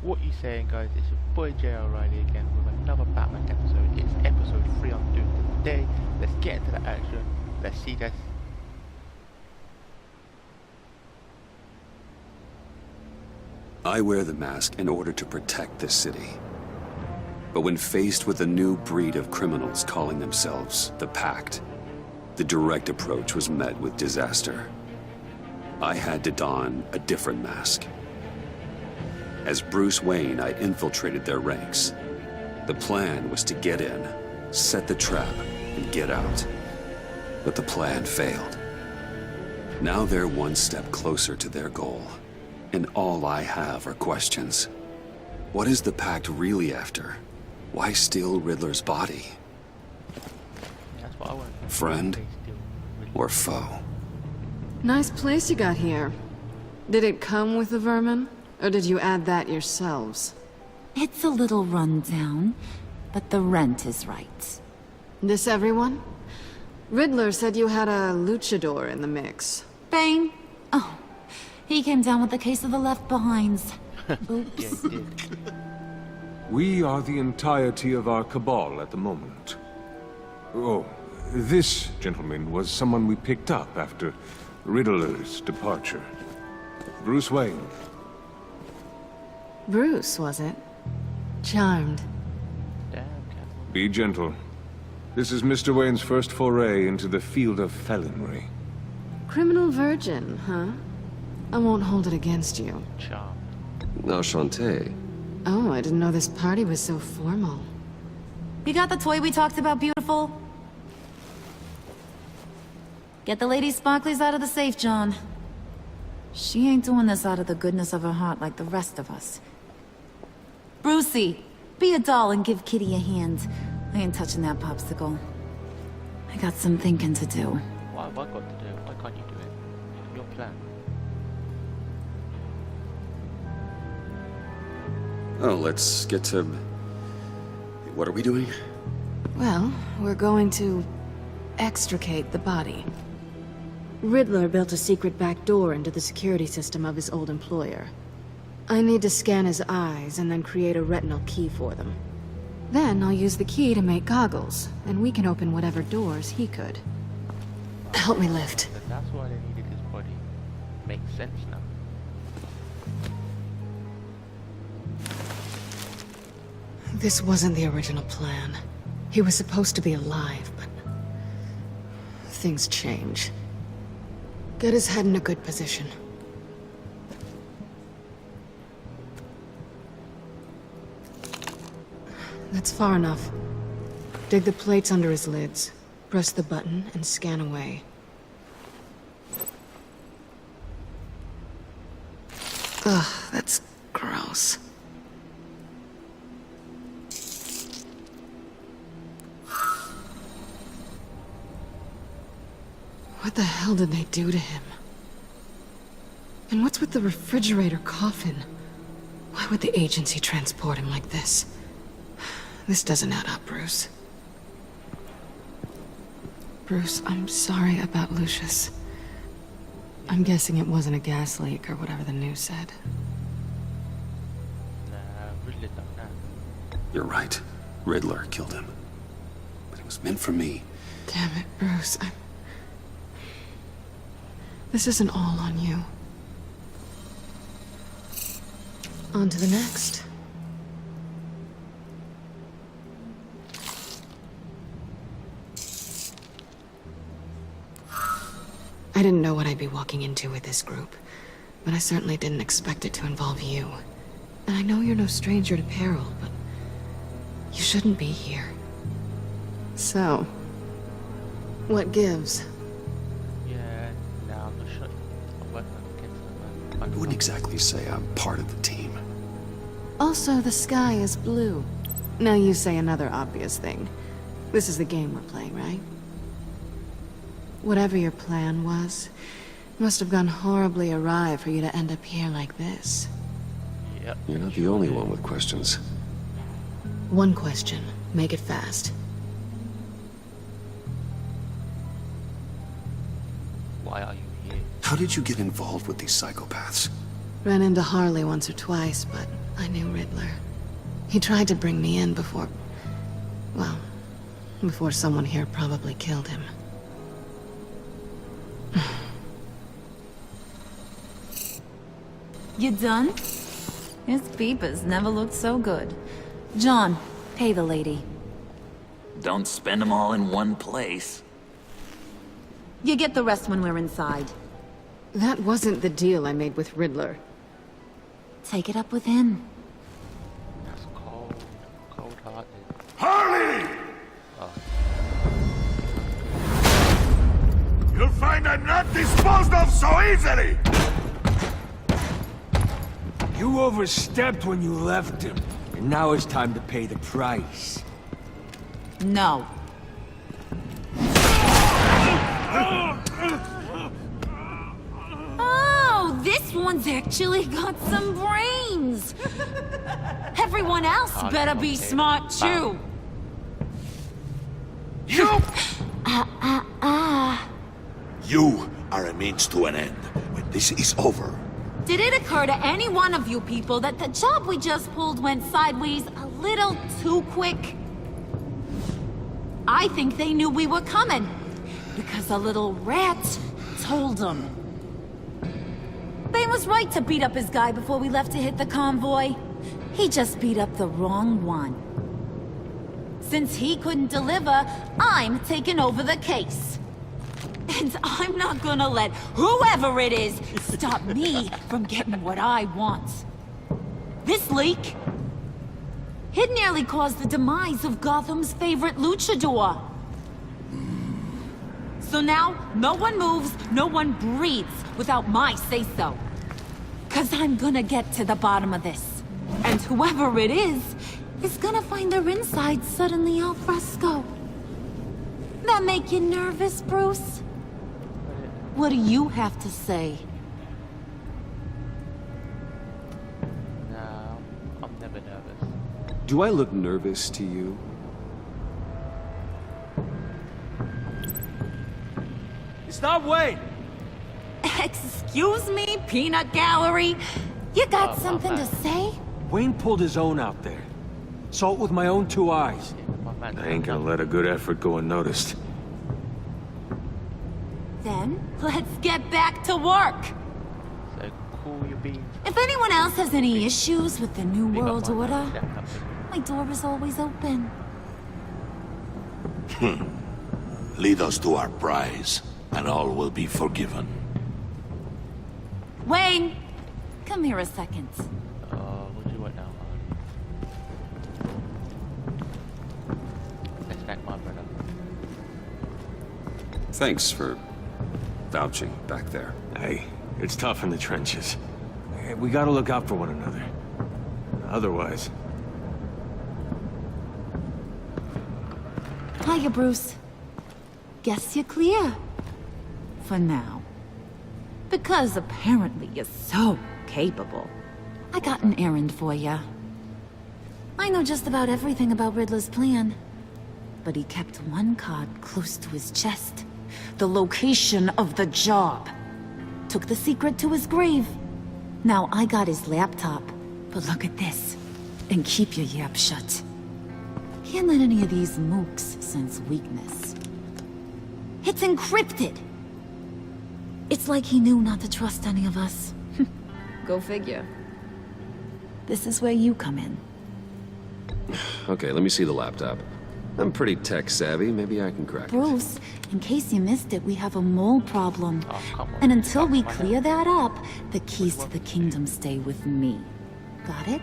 What you saying, guys? It's your boy Jay O'Reilly again with another Batman episode. It's episode 3 I'm doing today. Let's get into the action. Let's see this. I wear the mask in order to protect this city. But when faced with a new breed of criminals calling themselves the Pact, the direct approach was met with disaster. I had to don a different mask. As Bruce Wayne, I infiltrated their ranks. The plan was to get in, set the trap, and get out. But the plan failed. Now they're one step closer to their goal, and all I have are questions. What is the Pact really after? Why steal Riddler's body? That's what I want. Friend or foe? Nice place you got here. Did it come with the vermin? Or did you add that yourselves? It's a little run down, but the rent is right. This everyone? Riddler said you had a luchador in the mix. Bane? Oh, he came down with a case of the left behinds. Oops. Yeah, he did. We are the entirety of our cabal at the moment. Oh, this gentleman was someone we picked up after Riddler's departure. Bruce Wayne. Bruce, was it? Charmed. Damn, Catwoman. Be gentle. This is Mr. Wayne's first foray into the field of felonry. Criminal virgin, huh? I won't hold it against you. Charmed. Enchanté. Oh, I didn't know this party was so formal. You got the toy we talked about, beautiful? Get the lady sparklies out of the safe, John. She ain't doing this out of the goodness of her heart like the rest of us. Brucey, be a doll and give Kitty a hand. I ain't touching that popsicle. I got some thinking to do. What have I got to do? Why can't you do it? It's your plan. Oh, let's get to... What are we doing? Well, we're going to extricate the body. Riddler built a secret back door into the security system of his old employer. I need to scan his eyes and then create a retinal key for them. Then I'll use the key to make goggles, and we can open whatever doors he could. Help me lift. So that's why they needed his body. Makes sense now. This wasn't the original plan. He was supposed to be alive, but... things change. Get his head in a good position. That's far enough. Dig the plates under his lids, press the button, and scan away. Ugh, that's gross. What the hell did they do to him? And what's with the refrigerator coffin? Why would the agency transport him like this? This doesn't add up, Bruce. Bruce, I'm sorry about Lucius. I'm guessing it wasn't a gas leak or whatever the news said. Nah, Riddler done that. You're right. Riddler killed him. But it was meant for me. Damn it, Bruce. This isn't all on you. On to the next. I didn't know what I'd be walking into with this group, but I certainly didn't expect it to involve you. And I know you're no stranger to peril, but you shouldn't be here. So, what gives? Yeah, nah, I'm not sure. I'm working against them, man. I wouldn't exactly say I'm part of the team. Also, the sky is blue. Now you say another obvious thing. This is the game we're playing, right? Whatever your plan was, it must have gone horribly awry for you to end up here like this. Yep. You're not the only one with questions. One question. Make it fast. Why are you here? How did you get involved with these psychopaths? Ran into Harley once or twice, but I knew Riddler. He tried to bring me in before... well, before someone here probably killed him. You done? His peepers never looked so good. John, pay the lady. Don't spend them all in one place. You get the rest when we're inside. That wasn't the deal I made with Riddler. Take it up with him. That's cold-hearted. Harley! You'll find I'm not disposed of so easily! You overstepped when you left him, and now it's time to pay the price. No. Oh, this one's actually got some brains. Everyone else better be smart too. You! You are a means to an end. When this is over, Did it occur to any one of you people that the job we just pulled went sideways a little too quick? I think they knew we were coming, because a little rat told them. Bane was right to beat up his guy before we left to hit the convoy. He just beat up the wrong one. Since he couldn't deliver, I'm taking over the case. And I'm not gonna let whoever it is stop me from getting what I want. This leak, it nearly caused the demise of Gotham's favorite luchador. So now, no one moves, no one breathes without my say-so. 'Cause I'm gonna get to the bottom of this. And whoever it is gonna find their insides suddenly al fresco. That make you nervous, Bruce? What do you have to say? No, I'm never nervous. Do I look nervous to you? Stop waiting! Excuse me, peanut gallery? You got something to say? Wayne pulled his own out there. Saw it with my own 2 eyes. My man, I ain't gonna let a good effort go unnoticed. Then, let's get back to work. So cool your beans. If anyone else has any issues with the New Big up World my man, Order, definitely. my door is always open. lead us to our prize, and all will be forgiven. Wayne, come here a second. What do you want now, man? Let's back my brother. Thanks for vouching back there. Hey, it's tough in the trenches. Hey, we gotta look out for one another. Otherwise... Hiya, Bruce. Guess you're clear. For now. Because apparently you're so capable. I got an errand for you. I know just about everything about Riddler's plan. But he kept one card close to his chest. The location of the job. Took the secret to his grave. Now I got his laptop. But look at this. And keep your yap shut. Can't let any of these mooks sense weakness. It's encrypted! It's like he knew not to trust any of us. Go figure. This is where you come in. Okay, let me see the laptop. I'm pretty tech savvy, maybe I can crack it. Bruce, in case you missed it, we have a mole problem. Oh, come on. And until we Why not? clear that up, the keys to the kingdom stay with me. Got it?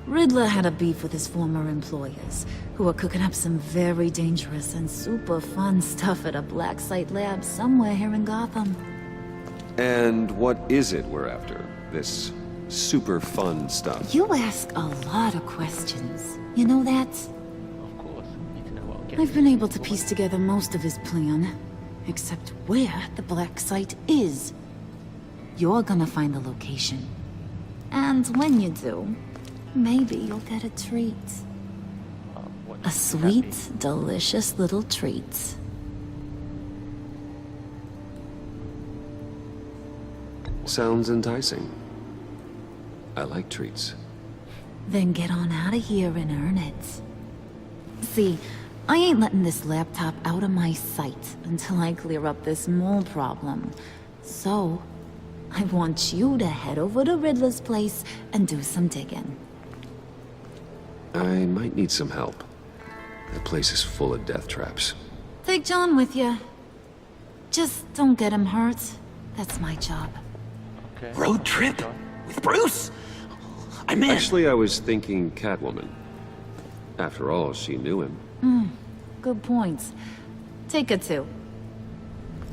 Riddler had a beef with his former employers, who were cooking up some very dangerous and super fun stuff at a black site lab somewhere here in Gotham. And what is it we're after? This super fun stuff? You ask a lot of questions. You know that? Of course, need to know what I'm getting. I've been able to piece together most of his plan, except where the black site is. You're gonna find the location. And when you do, maybe you'll get a treat. What A does that sweet, mean? delicious little treat. Sounds enticing. I like treats. Then get on out of here and earn it. See, I ain't letting this laptop out of my sight until I clear up this mole problem. So, I want you to head over to Riddler's place and do some digging. I might need some help. That place is full of death traps. Take John with you. Just don't get him hurt. That's my job. Okay. Road trip? With Bruce? I'm in. Actually, I was thinking Catwoman. After all, she knew him. Good points. Take her too.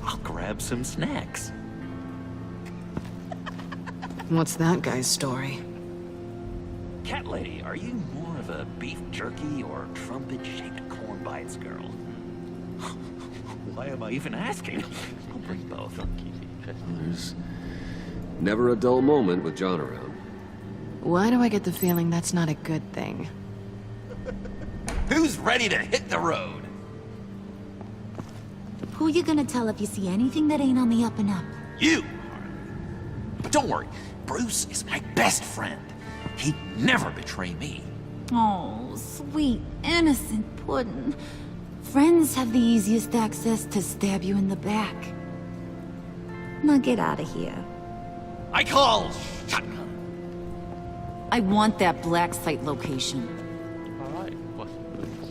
I'll grab some snacks. What's that guy's story? Cat lady, are you more of a beef jerky or trumpet-shaped corn bites girl? Why am I even asking? I'll bring both. There's never a dull moment with John around. Why do I get the feeling that's not a good thing? Who's ready to hit the road? Who you gonna tell if you see anything that ain't on the up and up? You! But don't worry, Bruce is my best friend. He'd never betray me. Oh, sweet, innocent Puddin'. Friends have the easiest access to stab you in the back. Now get out of here. I call shotgun. I want that black site location. Alright, what's this?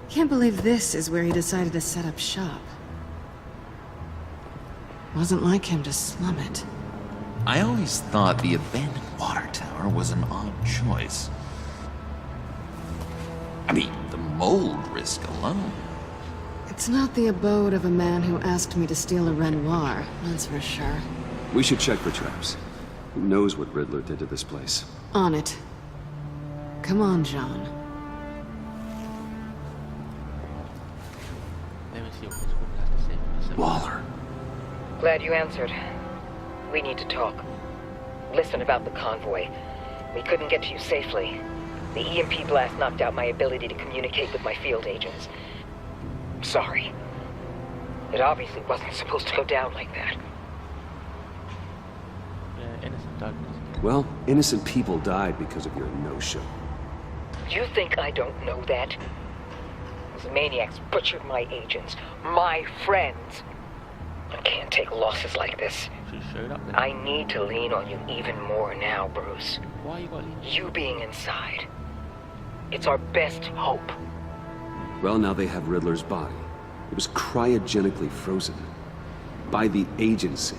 Can't believe this is where he decided to set up shop. Wasn't like him to slum it. I always thought the abandoned water tower was an odd choice. I mean, the mold risk alone. It's not the abode of a man who asked me to steal a Renoir, that's for sure. We should check for traps. Who knows what Riddler did to this place? On it. Come on, John. Let me see what this woman has to say for herself. Waller. Glad you answered. We need to talk. Listen about the convoy. We couldn't get to you safely. The EMP blast knocked out my ability to communicate with my field agents. Sorry. It obviously wasn't supposed to go down like that. Yeah, innocent darkness. Well, innocent people died because of your no-show. You think I don't know that? Those maniacs butchered my agents, my friends. I can't take losses like this. She showed up then. I need to lean on you even more now, Bruce. Why you got these? You being inside. It's our best hope. Well, now they have Riddler's body. It was cryogenically frozen. By the agency.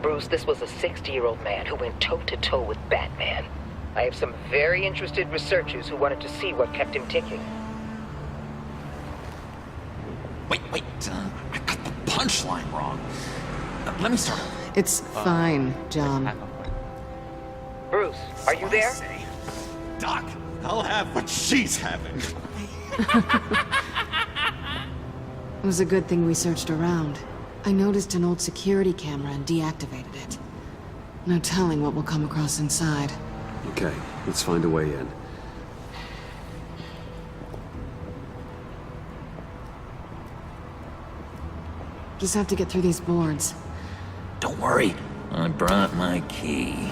Bruce, this was a 60-year-old man who went toe-to-toe with Batman. I have some very interested researchers who wanted to see what kept him ticking. Wait, I got the punchline wrong. Let me start over. It's fine, John. Hang on. Bruce, are you there? Say, Doc, I'll have what she's having. It was a good thing we searched around. I noticed an old security camera and deactivated it. No telling what we'll come across inside. Okay, let's find a way in. Just have to get through these boards. Don't worry, I brought my key.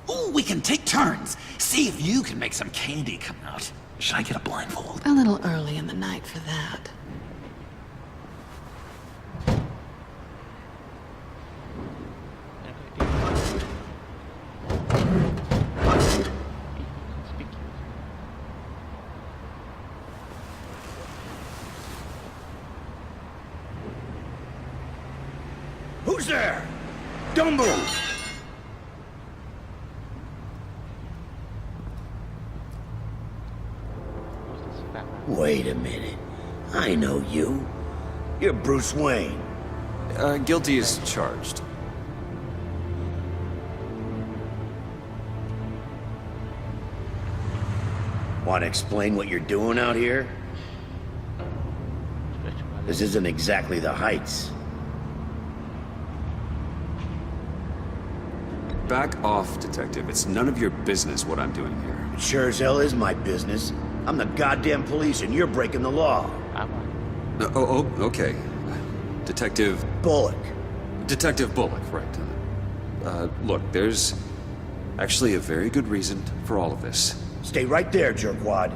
Ooh, we can take turns. See if you can make some candy come out. Should I get a blindfold? A little early in the night for that. Who's there? Don't move! Who's this fat man? Wait a minute. I know you. You're Bruce Wayne. Guilty as charged. Want to explain what you're doing out here? This isn't exactly the Heights. Back off, Detective. It's none of your business what I'm doing here. It sure as hell is my business. I'm the goddamn police and you're breaking the law. Am I? Okay. Detective... Bullock. Detective Bullock, right. Look, there's actually a very good reason for all of this. Stay right there, jerkwad.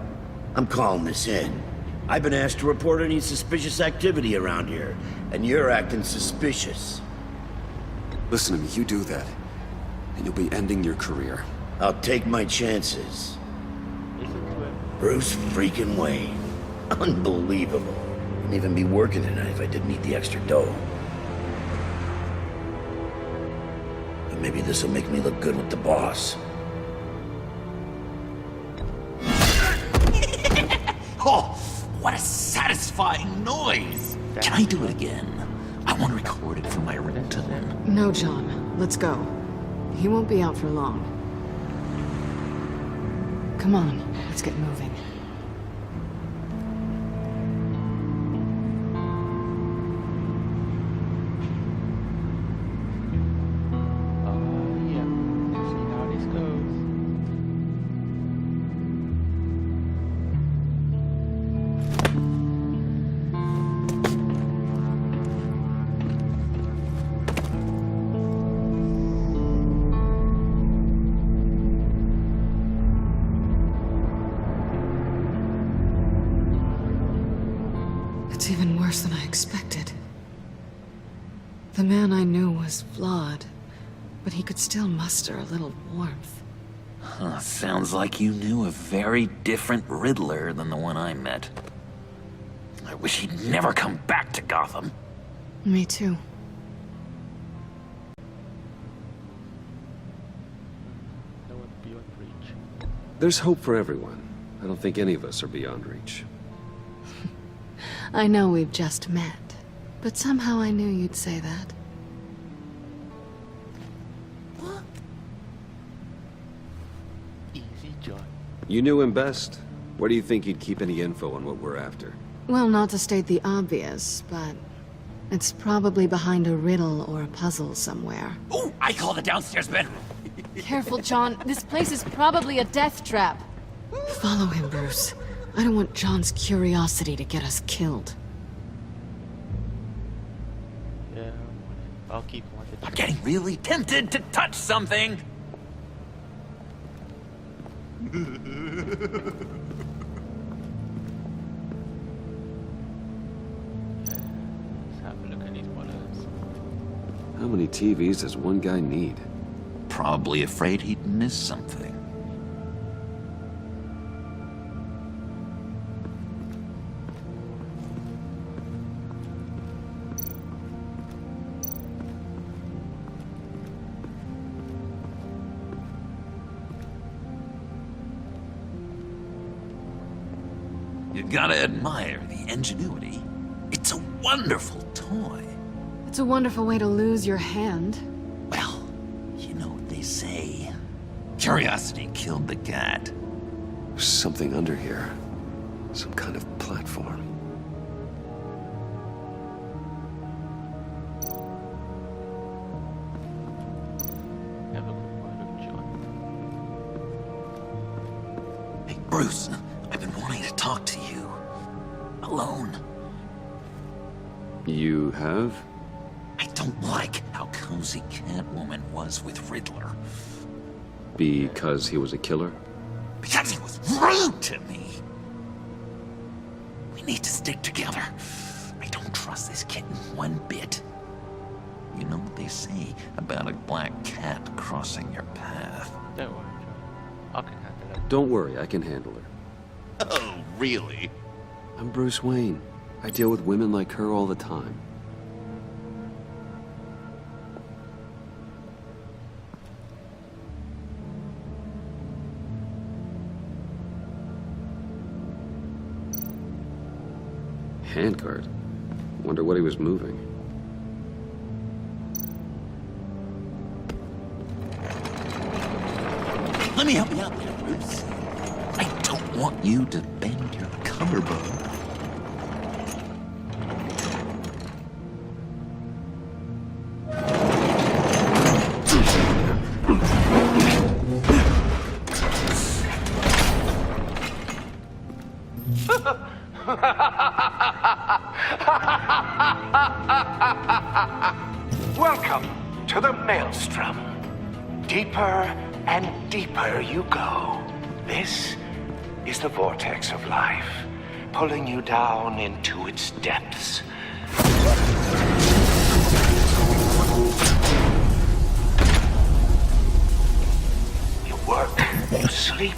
I'm calling this in. I've been asked to report any suspicious activity around here, and you're acting suspicious. Listen to me, you do that, and you'll be ending your career. I'll take my chances. Listen to him. Bruce freaking Wayne. Unbelievable. Wouldn't even be working tonight if I didn't need the extra dough. But maybe this'll make me look good with the boss. Oh, what a satisfying noise! Can I do it again? I want to record it for my ringtone. No, John. Let's go. He won't be out for long. Come on, let's get moving. Yeah. Let's see how this goes. It's even worse than I expected. The man I knew was flawed, but he could still muster a little warmth. Huh, sounds like you knew a very different Riddler than the one I met. I wish he'd never come back to Gotham. Me too. No one beyond reach. There's hope for everyone. I don't think any of us are beyond reach. I know we've just met, but somehow I knew you'd say that. Easy, John. You knew him best. Where do you think he'd keep any info on what we're after? Well, not to state the obvious, but it's probably behind a riddle or a puzzle somewhere. Oh, I call the downstairs bedroom. Careful, John. This place is probably a death trap. Follow him, Bruce. I don't want John's curiosity to get us killed. Yeah, I'll keep wanting. I'm getting really tempted to touch something. Let's have a look at these models. How many TVs does one guy need? Probably afraid he'd miss something. You gotta admire the ingenuity. It's a wonderful toy. It's a wonderful way to lose your hand. Well, you know what they say. Curiosity killed the cat. There's something under here. Some kind of platform. Have a good one, John. Hey, Bruce, I've been wanting to talk to you. Alone. You have? I don't like how cozy Catwoman was with Riddler. Because he was a killer? Because he was rude to me. We need to stick together. I don't trust this kitten one bit. You know what they say about a black cat crossing your path? Don't worry, John. I can handle it. Don't worry, I can handle her. Oh, really? I'm Bruce Wayne. I deal with women like her all the time. Handguard? Wonder what he was moving. Let me help you out there, Bruce. I don't want you to bend your collarbone. Welcome to the Maelstrom. Deeper and deeper you go. This is the vortex of life, pulling you down into its depths. You work, you sleep,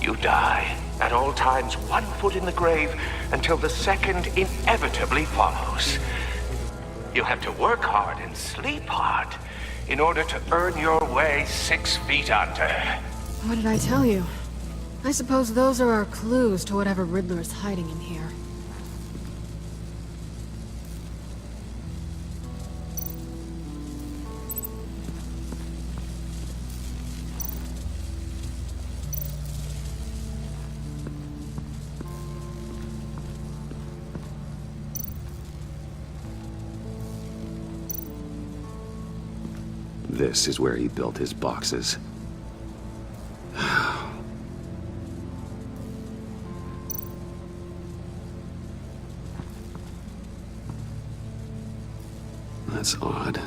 you die. At all times, 1 foot in the grave until the second inevitably follows. You have to work hard and sleep hard in order to earn your way 6 feet under. What did I tell you? I suppose those are our clues to whatever Riddler is hiding in here. This is where he built his boxes. That's odd.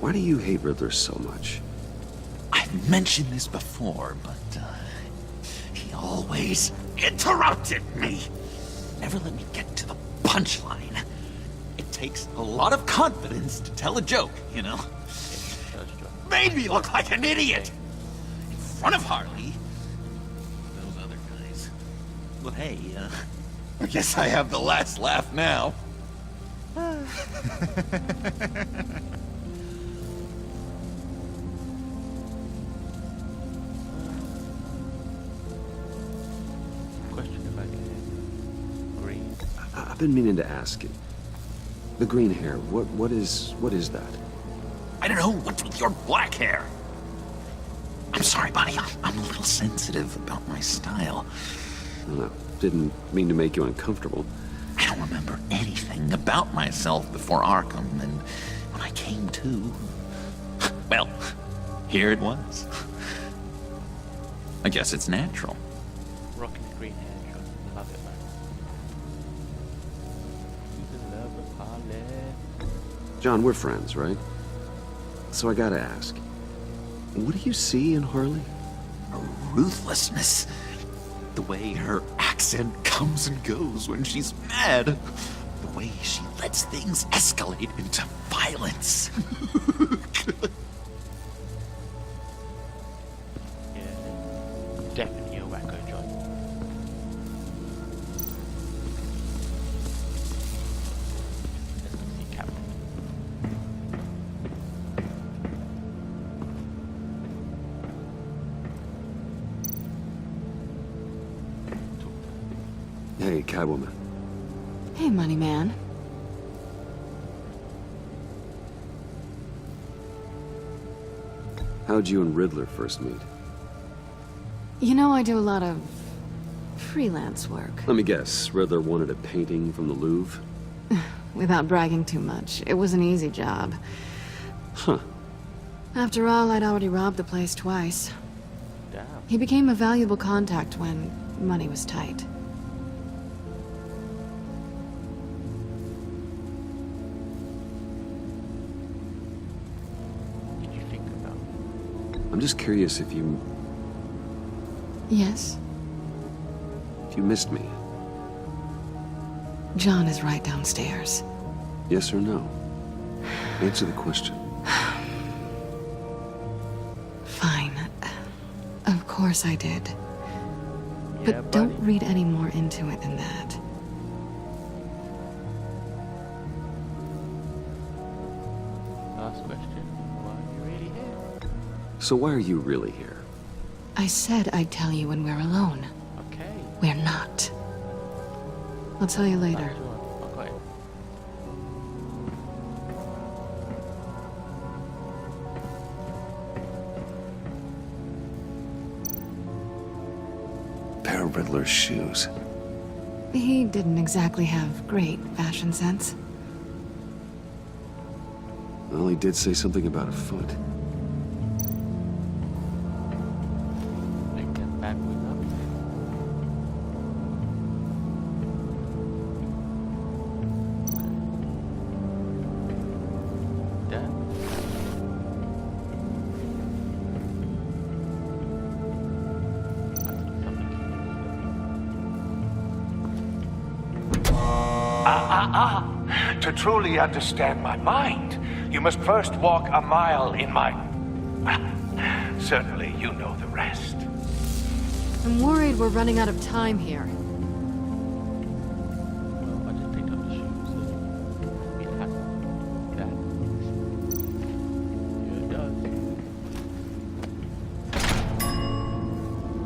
Why do you hate Riddler so much? I've mentioned this before, but he always interrupted me. Never let me get to the punchline. It takes a lot of confidence to tell a joke, you know? Made me look like an idiot! In front of Harley. Those other guys. But hey, I guess I have the last laugh now. I've been meaning to ask you. The green hair, what is that? I don't know, what's with your black hair? I'm sorry, buddy, I'm a little sensitive about my style. Didn't mean to make you uncomfortable. I don't remember anything about myself before Arkham, and when I came to... well, here it was. I guess it's natural. Rocking the green hair, John. Love it, man. You love it, Harley. John, we're friends, right? So I gotta ask, what do you see in Harley? A ruthlessness. The way her accent comes and goes when she's mad. The way she lets things escalate into violence. Yeah, definitely a wacko, John. Let's go see Captain. Hey, Catwoman. Hey, Money Man. How'd you and Riddler first meet? You know, I do a lot of freelance work. Let me guess, Riddler wanted a painting from the Louvre? Without bragging too much, it was an easy job. Huh. After all, I'd already robbed the place twice. Damn. He became a valuable contact when money was tight. What did you think about it? I'm just curious if you Yes? missed me. John is right downstairs. Yes or no? Answer the question. Fine. Of course I did. Yeah, But don't buddy. read any more into it than that. Last question. Why are you really here? So why are you really here? I said I'd tell you when we're alone. Okay. We're not. I'll tell you later. Sure. I got it. Pair of Riddler's shoes. He didn't exactly have great fashion sense. Well, he did say something about a foot. Make them back with up. Damn. To truly understand my mind, you must first walk a mile in my... Certainly you know the rest. I'm worried we're running out of time here. Well, I just picked up the shoes. It has that. Yeah, it does.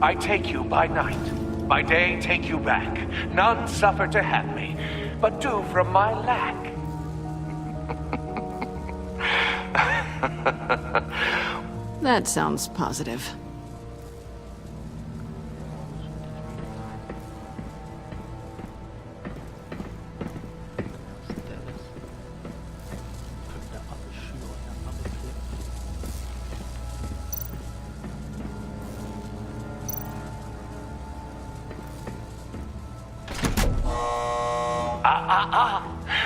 I take you by night. By day, take you back. None suffer to have me, but do from my lack. That sounds positive. Put that other shoe on that other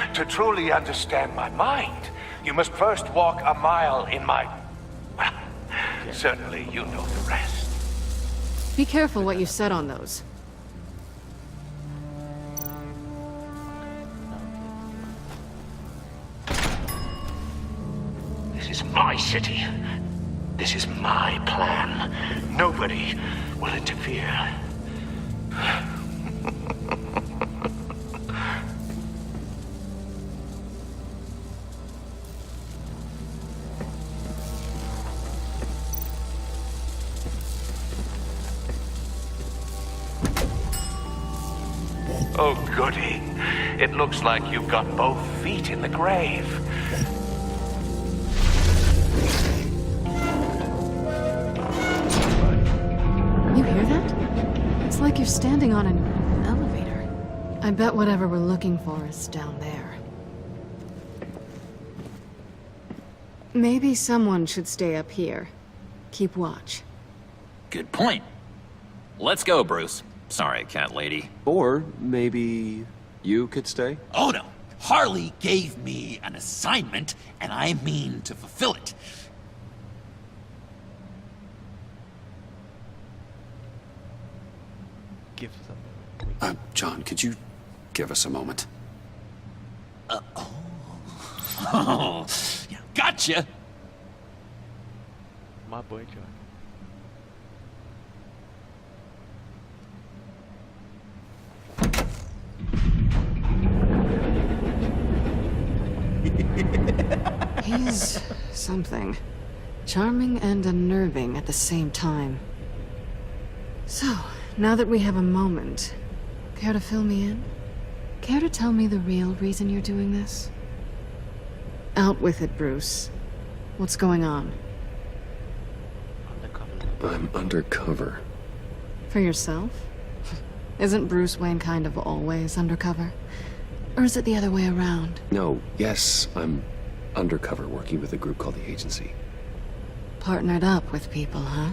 foot. To truly understand my mind, you must first walk a mile in my... Certainly you know the rest. Be careful what you said on those. This is my city. This is my plan. Nobody will interfere. Oh, goody. It looks like you've got both feet in the grave. You hear that? It's like you're standing on an elevator. I bet whatever we're looking for is down there. Maybe someone should stay up here. Keep watch. Good point. Let's go, Bruce. Sorry, cat lady. Or maybe you could stay? Oh no. Harley gave me an assignment, and I mean to fulfill it. Give something. John, could you give us a moment? Oh, yeah, gotcha. My boy John. He's something. Charming and unnerving at the same time. So, now that we have a moment, care to fill me in? Care to tell me the real reason you're doing this? Out with it, Bruce. What's going on? Undercover. I'm undercover. For yourself? Isn't Bruce Wayne kind of always undercover? Or is it the other way around? No, yes, I'm undercover working with a group called the Agency. Partnered up with people, huh?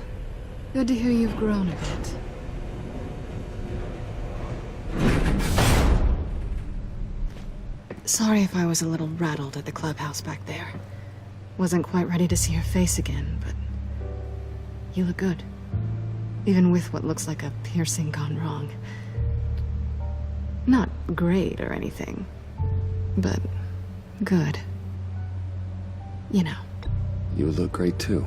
Good to hear you've grown a bit. Sorry if I was a little rattled at the clubhouse back there. Wasn't quite ready to see your face again, but... You look good. Even with what looks like a piercing gone wrong. Not great or anything, but good. You know. You look great too.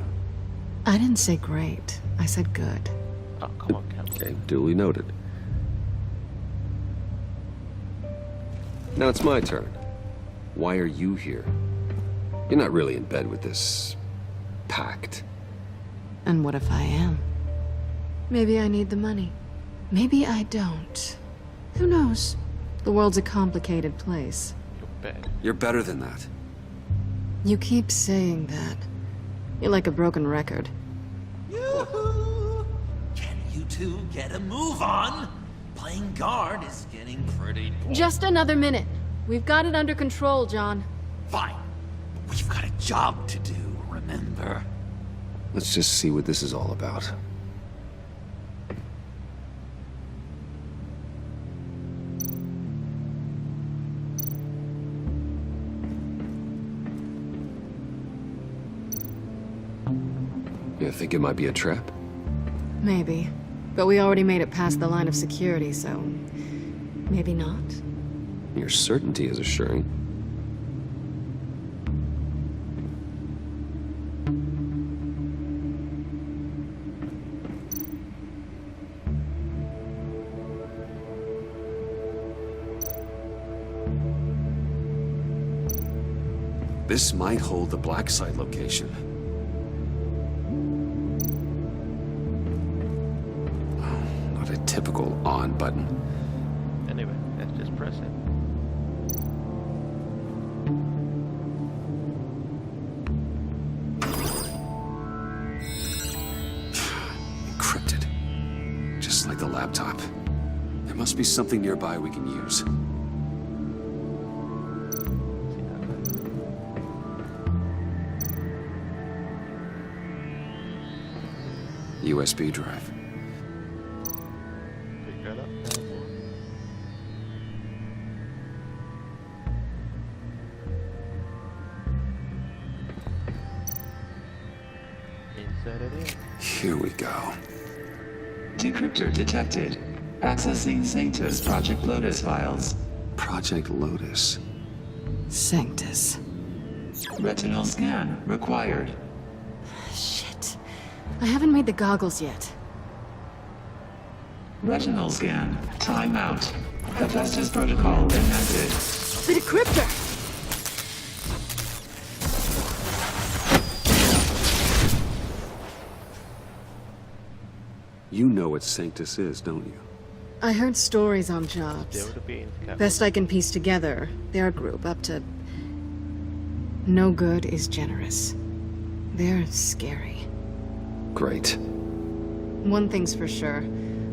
I didn't say great. I said good. Oh, come on, Cam. Okay, duly noted. Now it's my turn. Why are you here? You're not really in bed with this... pact. And what if I am? Maybe I need the money. Maybe I don't. Who knows? The world's a complicated place. You're bad. You're better than that. You keep saying that. You're like a broken record. Yoo-hoo! Can you two get a move on? Playing guard is getting pretty boring. Just another minute. We've got it under control, John. Fine. We've got a job to do, remember? Let's just see what this is all about. You think it might be a trap? Maybe. But we already made it past the line of security, so... maybe not. Your certainty is assuring. This might hold the black site location. Oh, not a typical on button. Anyway, let's just press it. Encrypted. Just like the laptop. There must be something nearby we can use. USB drive. Pick that up. Insert it in. Here we go. Decryptor detected. Accessing Sanctus Project Lotus files. Project Lotus. Sanctus. Retinal scan required. Shit. I haven't made the goggles yet. Retinal scan. Timeout. Hephaestus protocol enacted. The decryptor! You know what Sanctus is, don't you? I heard stories on jobs. Still the beans, Captain. Best I can piece together, their group up to... no good is generous. They're scary. Great. One thing's for sure.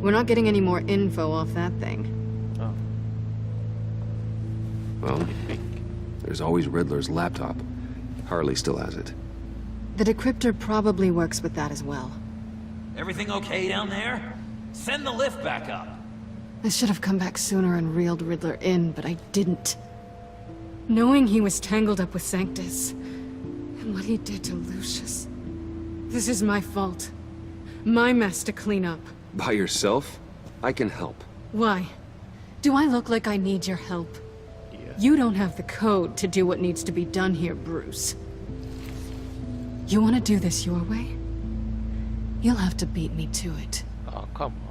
We're not getting any more info off that thing. Oh, Well, big. there's always Riddler's laptop. Harley still has it. The decryptor probably works with that as well. Everything okay down there? Send the lift back up. I should have come back sooner and reeled Riddler in, but I didn't. Knowing he was tangled up with Sanctus, and what he did to Lucius. This is my fault. My mess to clean up. By yourself? I can help. Why? Do I look like I need your help? Yeah. You don't have the code to do what needs to be done here, Bruce. You want to do this your way? You'll have to beat me to it. Oh, come on.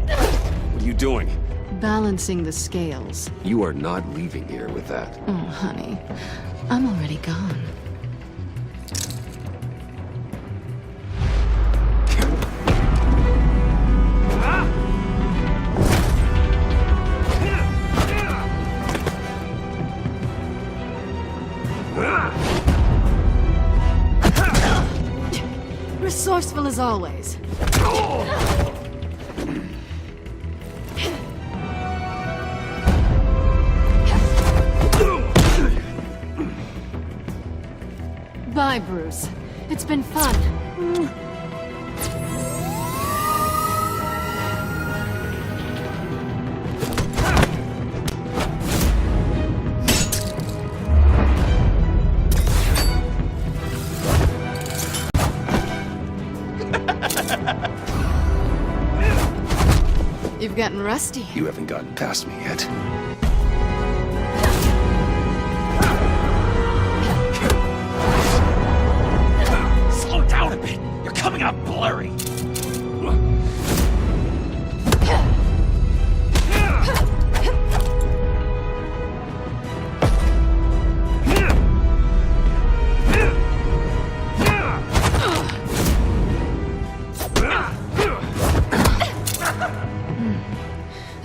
What are you doing? Balancing the scales. You are not leaving here with that. Oh, honey. I'm already gone. Resourceful as always. Bye, Bruce. It's been fun. You've gotten rusty. You haven't gotten past me yet. Slow down a bit. You're coming out blurry.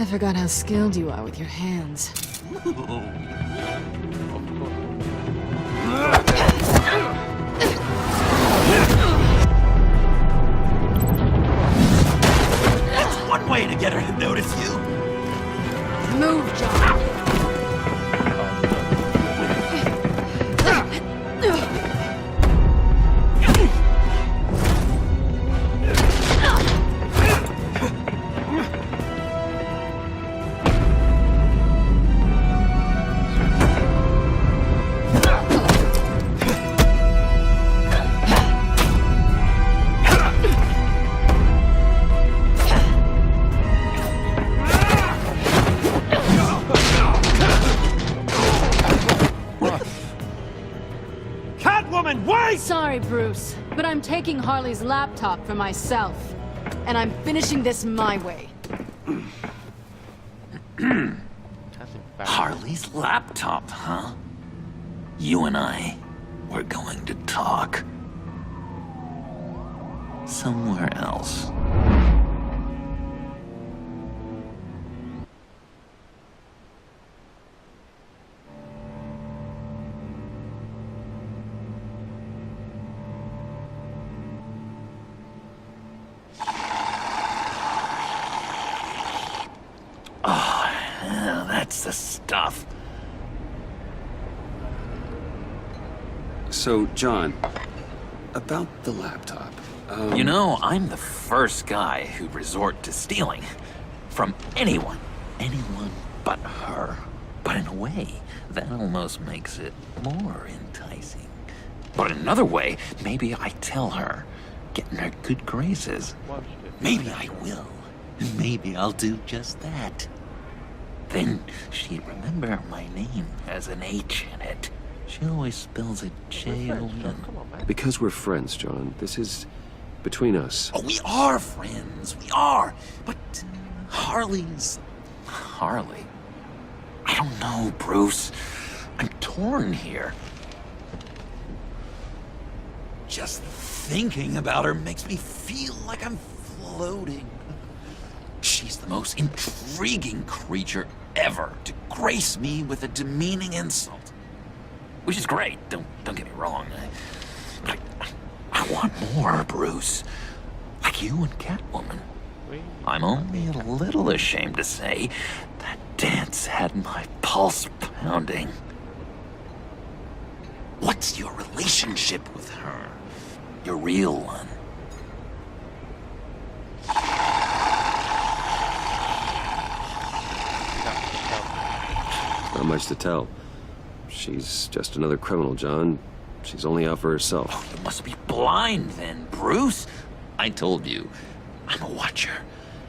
I forgot how skilled you are with your hands. That's one way to get her to notice you. Move, John. Sorry, Bruce, but I'm taking Harley's laptop for myself. And I'm finishing this my way. Harley's laptop, huh? You and I, we're going to talk. Somewhere else. That's the stuff. So, John, about the laptop. You know, I'm the first guy who'd resort to stealing. From anyone. Anyone but her. But in a way, that almost makes it more enticing. But in another way, maybe I tell her, get in her good graces. Maybe I will. Maybe I'll do just that. Then she'd remember my name has an H in it. She always spells it J-O-N. Because we're friends, John. This is between us. Oh, we are friends. We are. But Harley's... Harley? I don't know, Bruce. I'm torn here. Just thinking about her makes me feel like I'm floating. She's the most intriguing creature ever to grace me with a demeaning insult. Which is great, don't get me wrong. But I want more, Bruce. Like you and Catwoman. I'm only a little ashamed to say that dance had my pulse pounding. What's your relationship with her? Your real one? Not much to tell. She's just another criminal, John. She's only out for herself. Oh, you must be blind then, Bruce. I told you, I'm a watcher.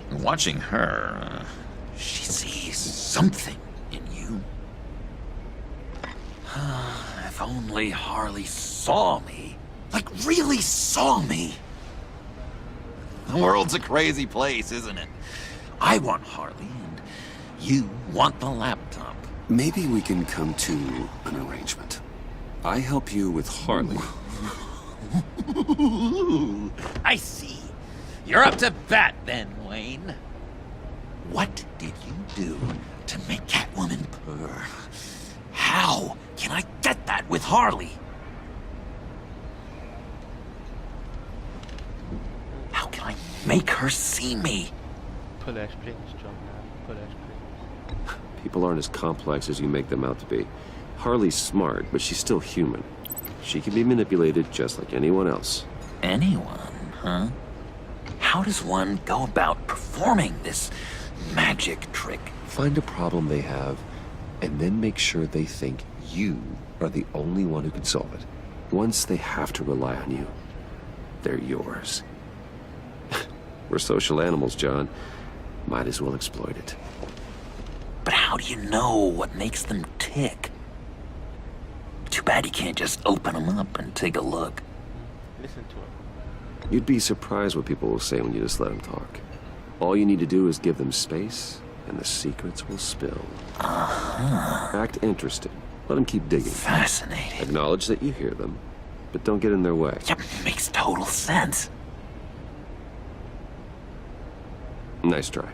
And watching her, she sees something in you. If only Harley saw me. Like, really saw me. The world's a crazy place, isn't it? I want Harley, and you want the laptop. Maybe we can come to an arrangement. I help you with Harley. I see. You're up to bat then, Wayne. What did you do to make Catwoman purr? How can I get that with Harley? How can I make her see me? Pull her strings, John. Pull her strings. People aren't as complex as you make them out to be. Harley's smart, but she's still human. She can be manipulated just like anyone else. Anyone, huh? How does one go about performing this magic trick? Find a problem they have, and then make sure they think you are the only one who can solve it. Once they have to rely on you, they're yours. We're social animals, John. Might as well exploit it. But how do you know what makes them tick? Too bad you can't just open them up and take a look. Listen to him. You'd be surprised what people will say when you just let them talk. All you need to do is give them space, and the secrets will spill. Act interested. Let them keep digging. Fascinating. Acknowledge that you hear them, but don't get in their way. Yep, makes total sense. Nice try.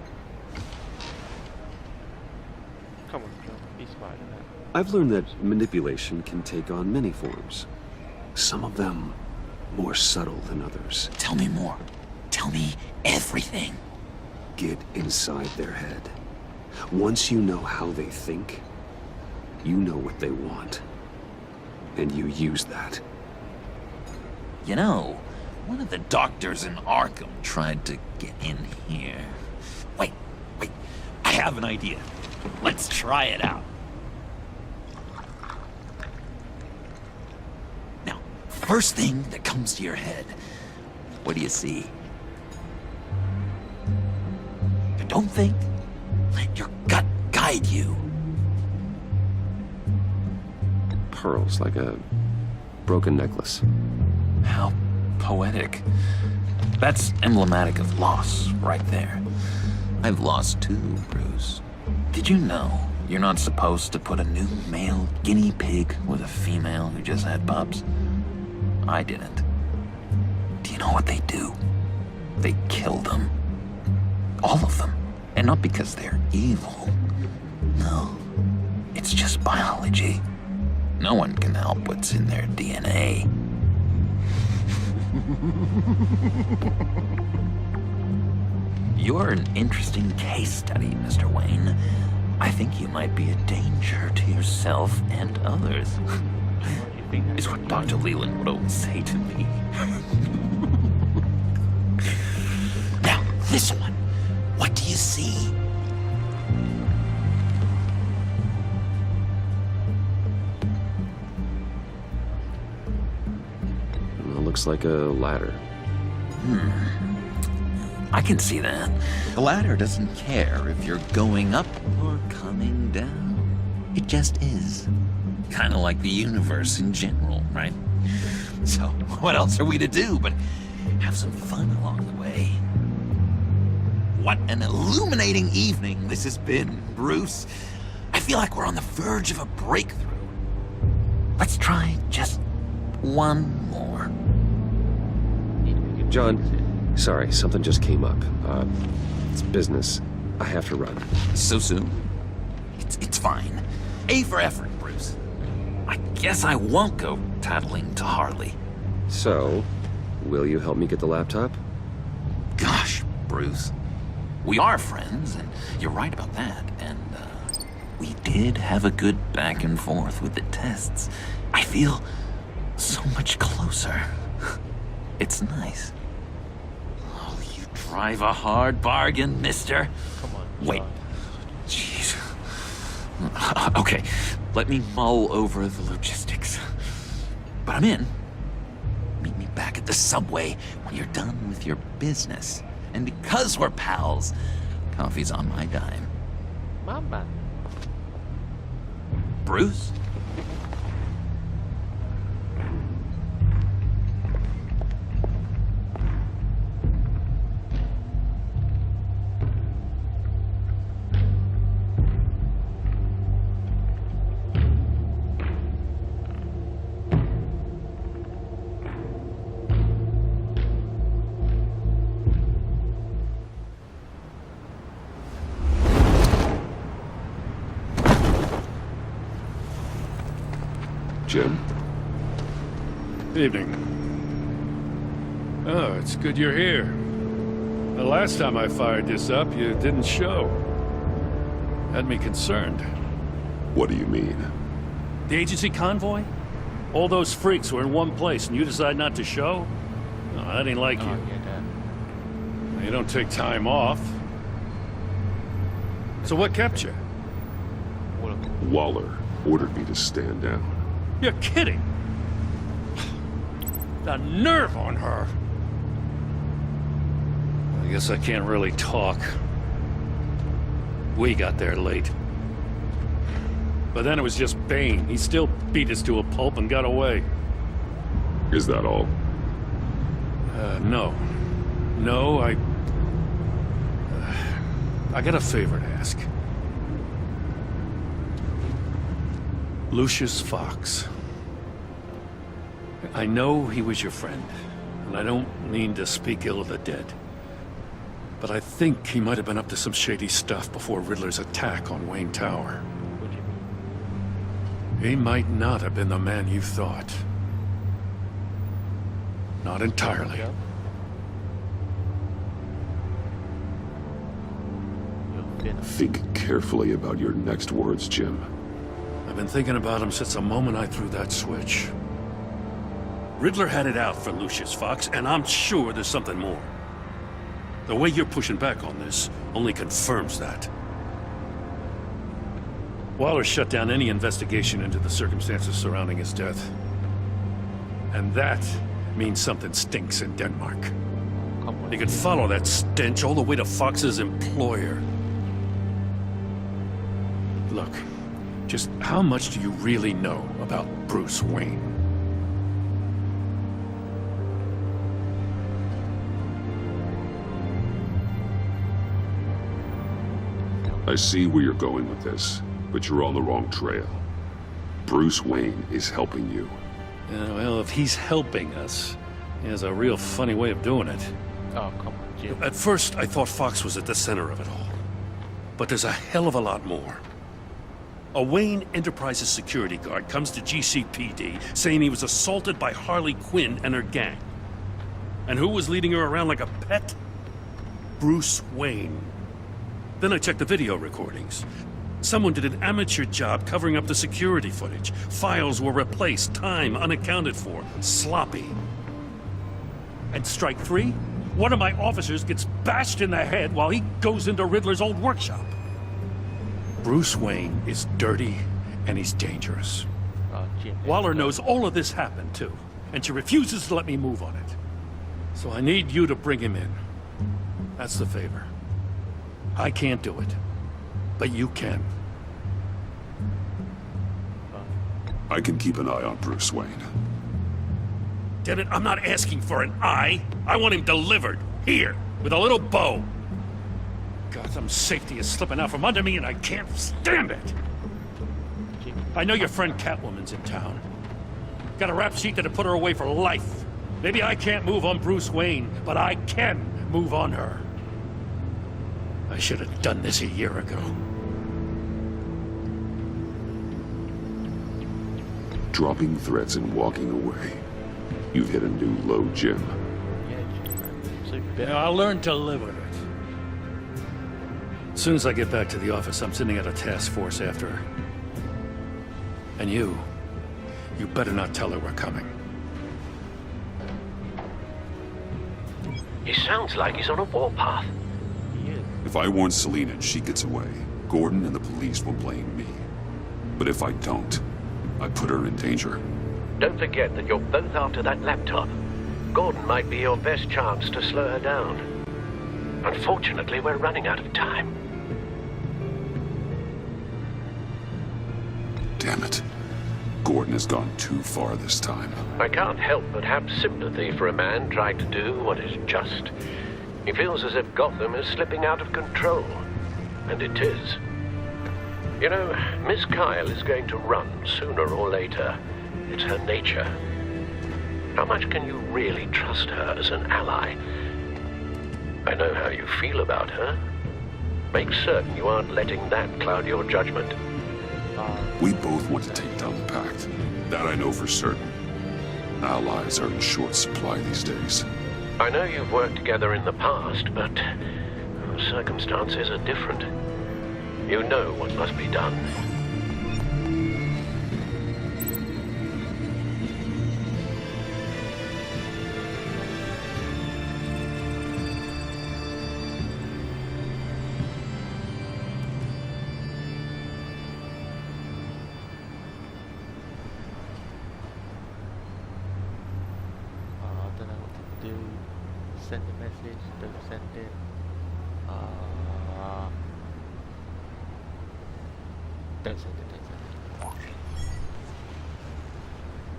Come on, John. Be smarter than that. I've learned that manipulation can take on many forms. Some of them more subtle than others. Tell me more. Tell me everything. Get inside their head. Once you know how they think, you know what they want. And you use that. You know, one of the doctors in Arkham tried to get in here. Wait. I have an idea. Let's try it out. Now, first thing that comes to your head, what do you see? But don't think. Let your gut guide you. Pearls, like a broken necklace. How poetic. That's emblematic of loss, right there. I've lost too, Bruce. Did you know you're not supposed to put a new male guinea pig with a female who just had pups? I didn't. Do you know what they do? They kill them. All of them. And not because they're evil. No. It's just biology. No one can help what's in their DNA. You're an interesting case study, Mr. Wayne. I think you might be a danger to yourself and others. Is what Dr. Leland would always say to me. Now, this one. What do you see? Well, looks like a ladder. I can see that. The ladder doesn't care if you're going up or coming down. It just is. Kind of like the universe in general, right? So, what else are we to do but have some fun along the way? What an illuminating evening this has been, Bruce. I feel like we're on the verge of a breakthrough. Let's try just one more. John, sorry, something just came up. It's business. I have to run. So soon? It's fine. A for effort, Bruce. I guess I won't go tattling to Harley. So, will you help me get the laptop? Gosh, Bruce. We are friends, and you're right about that. And, we did have a good back and forth with the tests. I feel so much closer. It's nice. Oh, you drive a hard bargain, mister. Come on. Wait. Jeez. Okay, let me mull over the logistics. But I'm in. Meet me back at the subway when you're done with your business. And because we're pals, coffee's on my dime. My man. Bruce? Jim? Evening. Oh, it's good you're here. The last time I fired this up, you didn't show. Had me concerned. What do you mean? The agency convoy? All those freaks were in one place and you decide not to show? No, that ain't like you. Yeah, You don't take time off. So what kept you? Waller ordered me to stand down. You're kidding! The nerve on her! I guess I can't really talk. We got there late. But then it was just Bane. He still beat us to a pulp and got away. Is that all? No. No, I got a favor to ask. Lucius Fox. I know he was your friend, and I don't mean to speak ill of the dead. But I think he might have been up to some shady stuff before Riddler's attack on Wayne Tower. He might not have been the man you thought. Not entirely. Think carefully about your next words, Jim. I've been thinking about him since the moment I threw that switch. Riddler had it out for Lucius Fox, and I'm sure there's something more. The way you're pushing back on this only confirms that. Waller shut down any investigation into the circumstances surrounding his death. And that means something stinks in Denmark. You can follow that stench all the way to Fox's employer. Look, just how much do you really know about Bruce Wayne? I see where you're going with this, but you're on the wrong trail. Bruce Wayne is helping you. Yeah, well, if he's helping us, he has a real funny way of doing it. Oh, come on, Jim. At first, I thought Fox was at the center of it all. But there's a hell of a lot more. A Wayne Enterprises security guard comes to GCPD saying he was assaulted by Harley Quinn and her gang. And who was leading her around like a pet? Bruce Wayne. Then I checked the video recordings. Someone did an amateur job covering up the security footage. Files were replaced, time unaccounted for, sloppy. And strike three? One of my officers gets bashed in the head while he goes into Riddler's old workshop. Bruce Wayne is dirty and he's dangerous. Jim. Waller knows all of this happened too, and she refuses to let me move on it. So I need you to bring him in. That's the favor. I can't do it, but you can. I can keep an eye on Bruce Wayne. Damn it, I'm not asking for an eye. I want him delivered, here, with a little bow. Gotham's safety is slipping out from under me and I can't stand it. I know your friend Catwoman's in town. Got a rap sheet that'll put her away for life. Maybe I can't move on Bruce Wayne, but I can move on her. I should have done this a year ago. Dropping threats and walking away. You've hit a new low, Jim. Yeah, I'll learn to live with it. As soon as I get back to the office, I'm sending out a task force after her. And you better not tell her we're coming. He sounds like he's on a warpath. If I warn Selina and she gets away, Gordon and the police will blame me. But if I don't, I put her in danger. Don't forget that you're both after that laptop. Gordon might be your best chance to slow her down. Unfortunately, we're running out of time. Damn it. Gordon has gone too far this time. I can't help but have sympathy for a man trying to do what is just. He feels as if Gotham is slipping out of control. And it is. You know, Miss Kyle is going to run sooner or later. It's her nature. How much can you really trust her as an ally? I know how you feel about her. Make certain you aren't letting that cloud your judgment. We both want to take down the Pact. That I know for certain. Allies are in short supply these days. I know you've worked together in the past, but circumstances are different. You know what must be done. Send a message, don't send it. Don't send it, don't send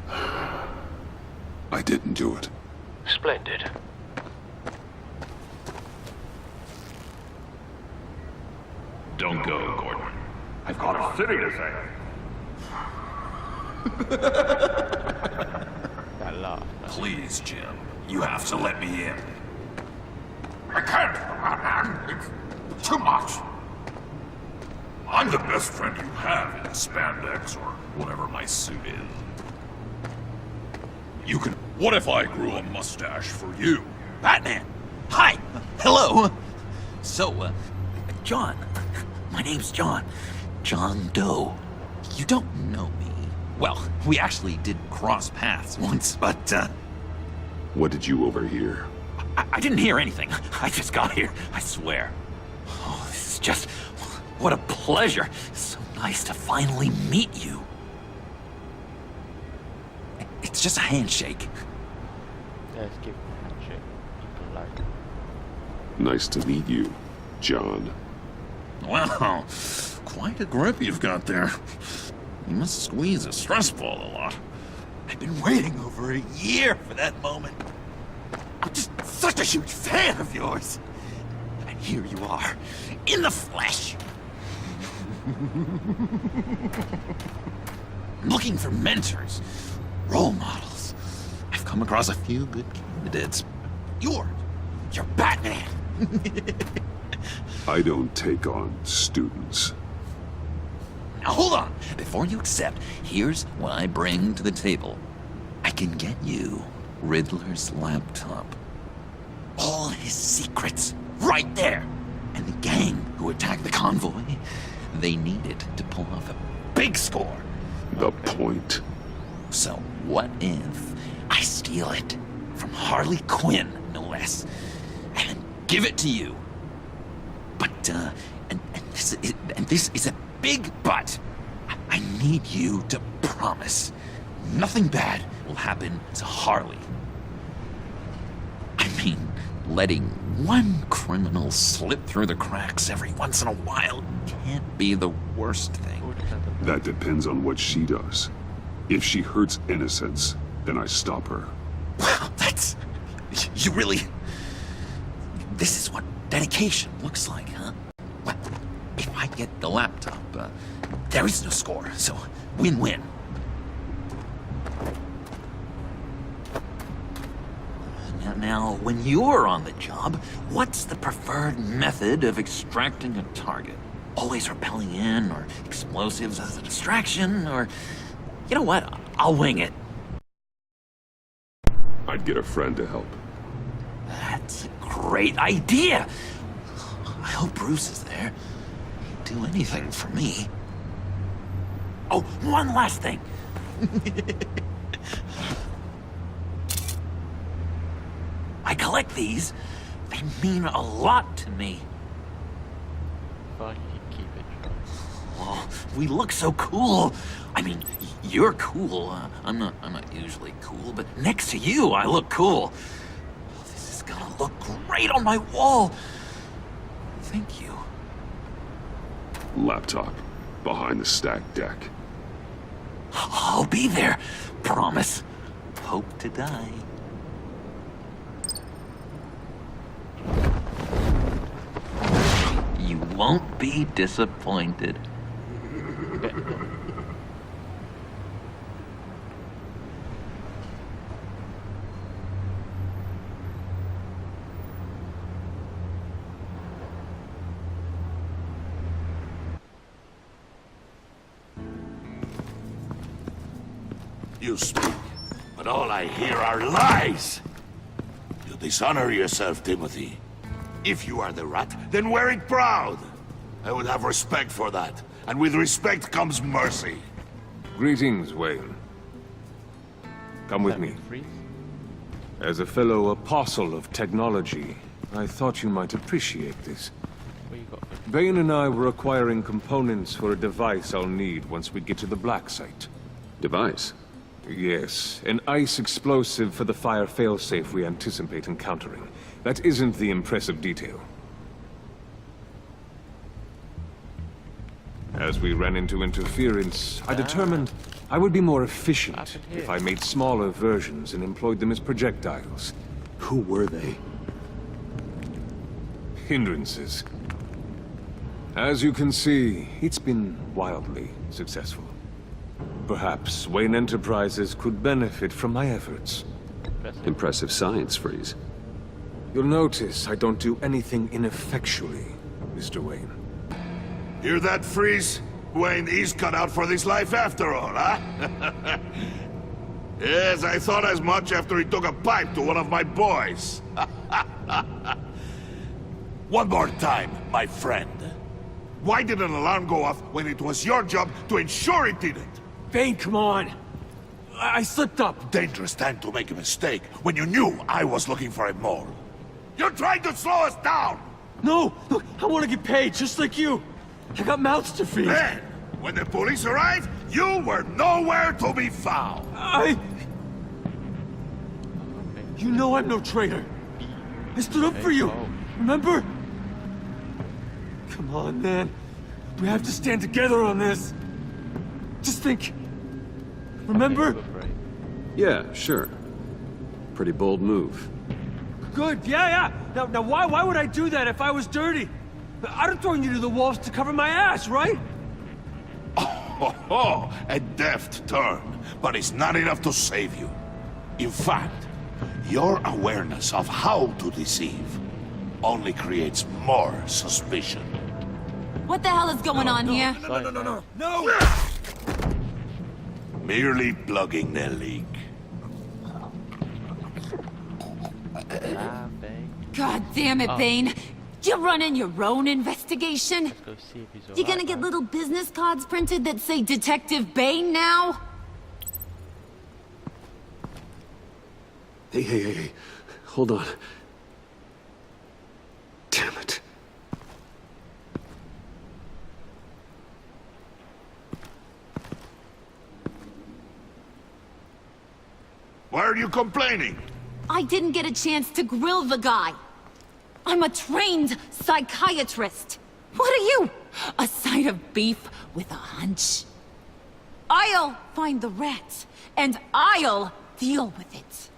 it. I didn't do it. Splendid. Don't go, Gordon. I've got a city to save. That laugh. Please, Jim. You have to let me in. I can't, man. It's too much. I'm the best friend you have in spandex or whatever my suit is. You can... What if I grew a mustache for you? Batman! Hi! Hello! So, John. My name's John. John Doe. You don't know me. Well, we actually did cross paths once, but, What did you overhear? I didn't hear anything. I just got here, I swear. Oh, this is just... What a pleasure. It's so nice to finally meet you. It's just a handshake. Let's give him a handshake. People like it. Nice to meet you, John. Wow, quite a grip you've got there. You must squeeze a stress ball a lot. I've been waiting over a year for that moment. I'm just such a huge fan of yours. And here you are, in the flesh. I'm looking for mentors, role models. I've come across a few good candidates. You're Batman. I don't take on students. Now hold on. Before you accept, here's what I bring to the table. I can get you Riddler's laptop. All his secrets, right there. And the gang who attacked the convoy, they need it to pull off a big score. The point? So what if I steal it from Harley Quinn, no less, and give it to you? But, and this is a big but. I need you to promise nothing bad will happen to Harley. I mean, letting one criminal slip through the cracks every once in a while can't be the worst thing. That depends on what she does. If she hurts innocents, then I stop her. Wow, that's... You really... This is what dedication looks like, huh? Well, if I get the laptop, there is no score, so win-win. Now, when you're on the job, what's the preferred method of extracting a target? Always rappelling in, or explosives as a distraction, or... You know what? I'll wing it. I'd get a friend to help. That's a great idea! I hope Bruce is there. He'd do anything for me. Oh, one last thing! I collect these. They mean a lot to me. But you keep it. Oh, we look so cool. I mean, you're cool. I'm not usually cool, but next to you, I look cool. Oh, this is gonna look great on my wall. Thank you. Laptop. Behind the stacked deck. I'll be there. Promise. Hope to die. You won't be disappointed. You speak, but all I hear are lies. You dishonor yourself, Timothy. If you are the rat, then wear it proud. I would have respect for that, and with respect comes mercy. Greetings, Wayne. Come with me. As a fellow apostle of technology, I thought you might appreciate this. What you got? Bane and I were acquiring components for a device I'll need once we get to the Black Site. Device? Yes, an ice explosive for the fire failsafe we anticipate encountering. That isn't the impressive detail. As we ran into interference, I determined I would be more efficient if I made smaller versions and employed them as projectiles. Who were they? Hindrances. As you can see, it's been wildly successful. Perhaps Wayne Enterprises could benefit from my efforts. Impressive science, Freeze. You'll notice I don't do anything ineffectually, Mr. Wayne. Hear that, Freeze? Wayne is cut out for this life after all, huh? Yes, I thought as much after he took a pipe to one of my boys. One more time, my friend. Why did an alarm go off when it was your job to ensure it didn't? Bane, come on! I slipped up! Dangerous time to make a mistake when you knew I was looking for a mole. You're trying to slow us down! No! Look, I want to get paid, just like you! I got mouths to feed! Then, when the police arrived, you were nowhere to be found! You know I'm no traitor! I stood up for you! Remember? Come on, man. We have to stand together on this. Just think. Remember? Yeah, sure. Pretty bold move. Good, yeah. Now why would I do that if I was dirty? I'd have thrown you to the wolves to cover my ass, right? Oh, a deft turn, but it's not enough to save you. In fact, your awareness of how to deceive only creates more suspicion. What the hell is going on here? No! Merely plugging the leak. God damn it, Bane. You're running your own investigation? You gonna get little business cards printed that say Detective Bane now? Hey. Hold on. Damn it. Why are you complaining? I didn't get a chance to grill the guy. I'm a trained psychiatrist. What are you? A side of beef with a hunch? I'll find the rat, and I'll deal with it.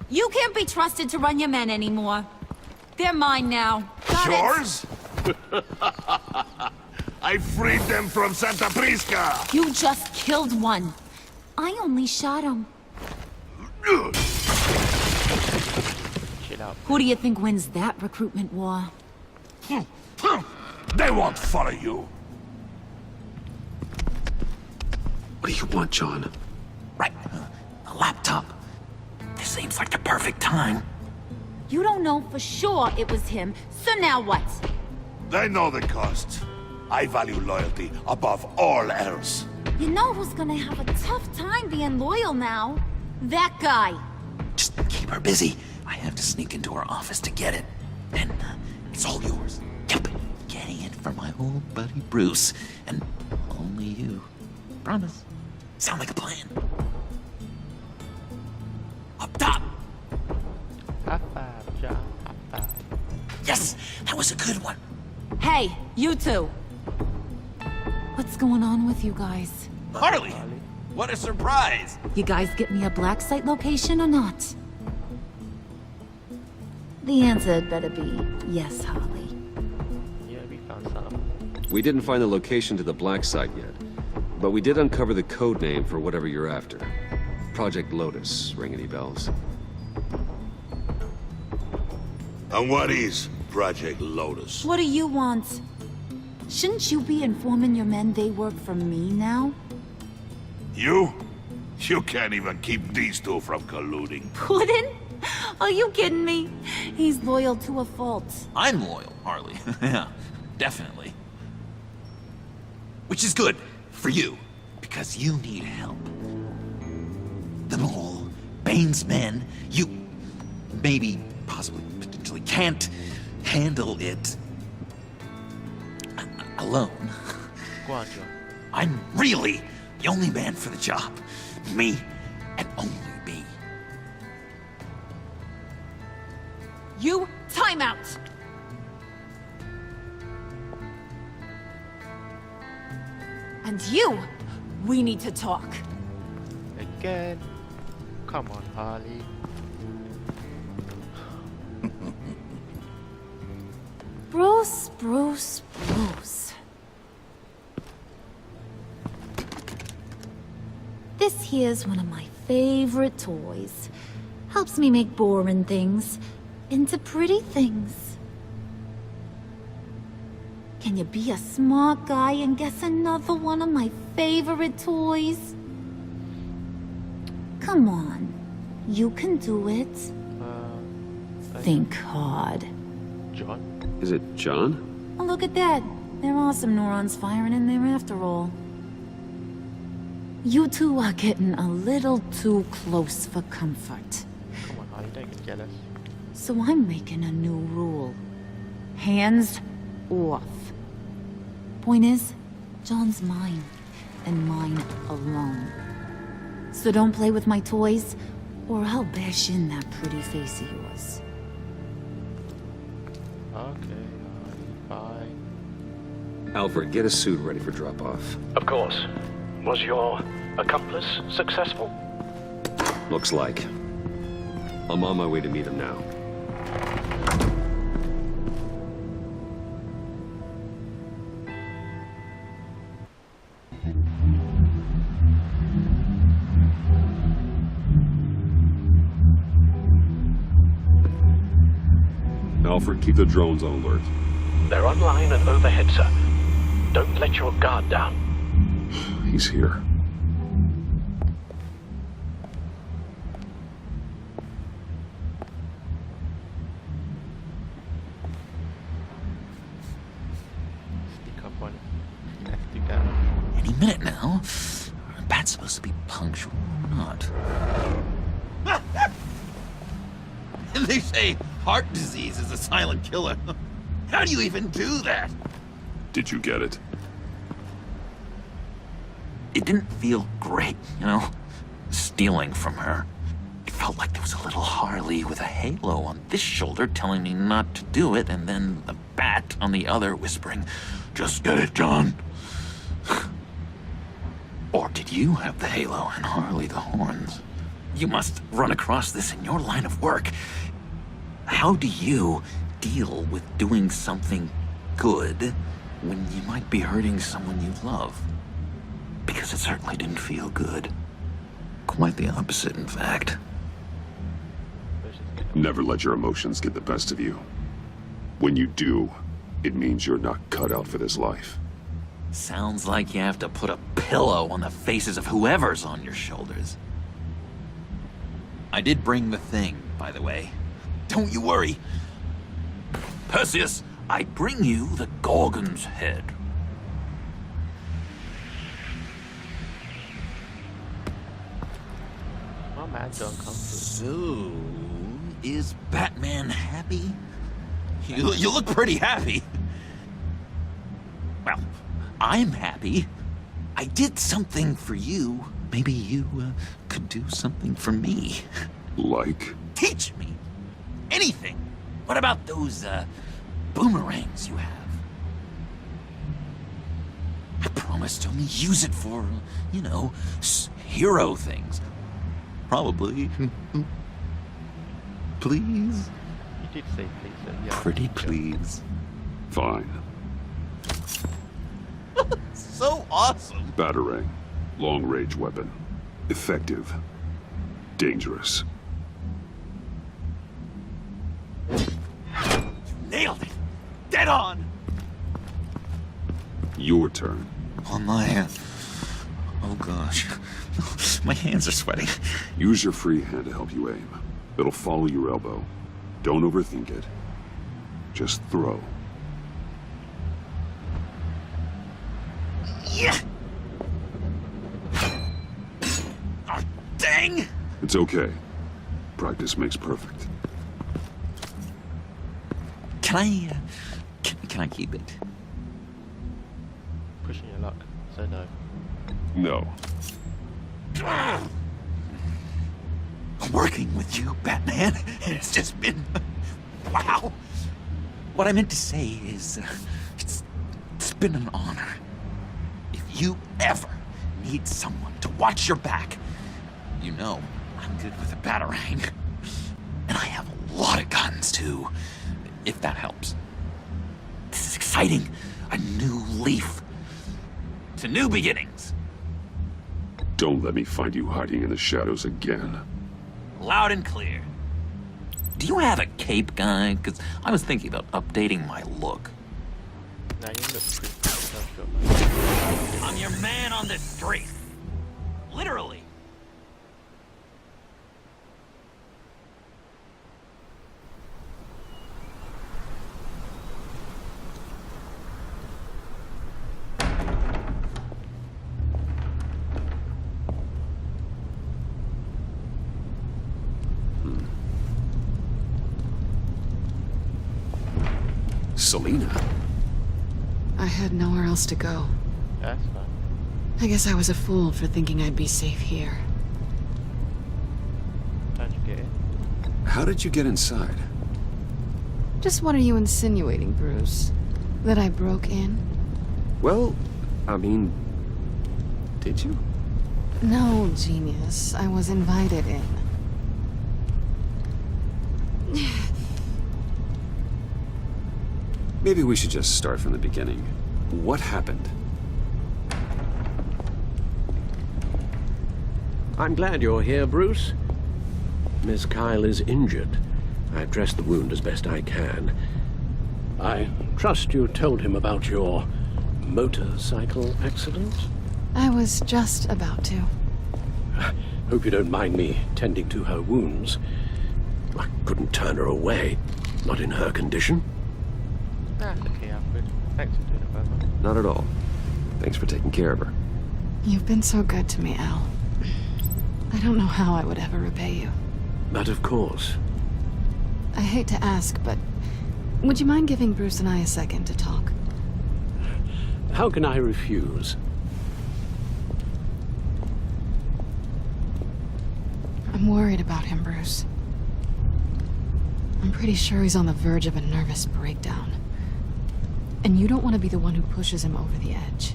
You can't be trusted to run your men anymore. They're mine now. Got Yours? I freed them from Santa Prisca! You just killed one. I only shot him. Chill out. Who do you think wins that recruitment war? They won't follow you. What do you want, John? Right. A laptop. This seems like the perfect time. You don't know for sure it was him, so now what? They know the cost. I value loyalty above all else. You know who's gonna have a tough time being loyal now? That guy. Just keep her busy. I have to sneak into her office to get it. And it's all yours. Yep. Getting it for my old buddy Bruce. And only you. Promise. Sound like a plan. Up top! High five, John. High five. Yes! That was a good one. Hey, you two. What's going on with you guys? Harley! What a surprise! You guys get me a black site location or not? The answer had better be yes, Harley. Yeah, we found some. We didn't find the location to the black site yet, but we did uncover the code name for whatever you're after. Project Lotus. Ring any bells? And what is Project Lotus? What do you want? Shouldn't you be informing your men they work for me now? You? You can't even keep these two from colluding. Puddin'? Are you kidding me? He's loyal to a fault. I'm loyal, Harley. Yeah, definitely. Which is good for you, because you need help. The Mole, Bane's men, you maybe, possibly, potentially can't handle it alone. Go on, John. I'm really the only man for the job. Me, and only me. You, time out! And you! We need to talk. Again. Come on, Harley. Bruce. This here's one of my favorite toys. Helps me make boring things into pretty things. Can you be a smart guy and guess another one of my favorite toys? Come on. You can do it. Think hard. John? Is it John? Oh, look at that. There are some neurons firing in there after all. You two are getting a little too close for comfort. Come on, Harley, don't get jealous. So I'm making a new rule. Hands off. Point is, John's mine, and mine alone. So don't play with my toys, or I'll bash in that pretty face of yours. Okay, Harley, bye. Alfred, get a suit ready for drop-off. Of course. Was your accomplice successful? Looks like. I'm on my way to meet him now. Alfred, keep the drones on alert. They're online and overhead, sir. Don't let your guard down. He's here. Sneak up on it. Let's do that. Any minute now. Bat's supposed to be punctual or not? They say heart disease is a silent killer. How do you even do that? Did you get it? It didn't feel great, you know? Stealing from her. It felt like there was a little Harley with a halo on this shoulder telling me not to do it, and then the Bat on the other whispering, "Just get it, John." Or did you have the halo and Harley the horns? You must run across this in your line of work. How do you deal with doing something good when you might be hurting someone you love? Because it certainly didn't feel good. Quite the opposite, in fact. Never let your emotions get the best of you. When you do, it means you're not cut out for this life. Sounds like you have to put a pillow on the faces of whoever's on your shoulders. I did bring the thing, by the way. Don't you worry. Perseus, I bring you the Gorgon's head. My man don't come through. So, is Batman happy? You look pretty happy. Well, I'm happy. I did something for you. Maybe you could do something for me. Like? Teach me. Anything. What about those boomerangs you have? I promised to only use it for, you know, hero things. Probably. Please? You did say please, so yeah. Pretty please. Fine. So awesome. Batarang. Long-range weapon. Effective. Dangerous. Nailed it. Dead on. Your turn. On my... Oh gosh. My hands are sweating. Use your free hand to help you aim. It'll follow your elbow. Don't overthink it. Just throw. Yeah. Oh, dang. It's okay. Practice makes perfect. Can I, can I keep it? Pushing your luck, so no. No. Working with you, Batman, it's just been... wow. What I meant to say is, it's been an honor. If you ever need someone to watch your back, you know I'm good with a batarang. And I have a lot of guns, too, if that helps. This is exciting. A new leaf. To new beginnings. Don't let me find you hiding in the shadows again. Loud and clear. Do you have a cape, guy? Because I was thinking about updating my look. Nah, you look pretty good. I'm your man on the street. Literally. Selina? I had nowhere else to go. That's fine. I guess I was a fool for thinking I'd be safe here. How'd you get in? How did you get inside? Just what are you insinuating, Bruce? That I broke in? Well, I mean, did you? No, genius. I was invited in. Maybe we should just start from the beginning. What happened? I'm glad you're here, Bruce. Miss Kyle is injured. I've dressed the wound as best I can. I trust you told him about your motorcycle accident? I was just about to. Hope you don't mind me tending to her wounds. I couldn't turn her away, not in her condition. That's okay, Alfred. Thanks for doing it, brother. Not at all. Thanks for taking care of her. You've been so good to me, Al. I don't know how I would ever repay you. But of course. I hate to ask, but would you mind giving Bruce and I a second to talk? How can I refuse? I'm worried about him, Bruce. I'm pretty sure he's on the verge of a nervous breakdown. And you don't want to be the one who pushes him over the edge.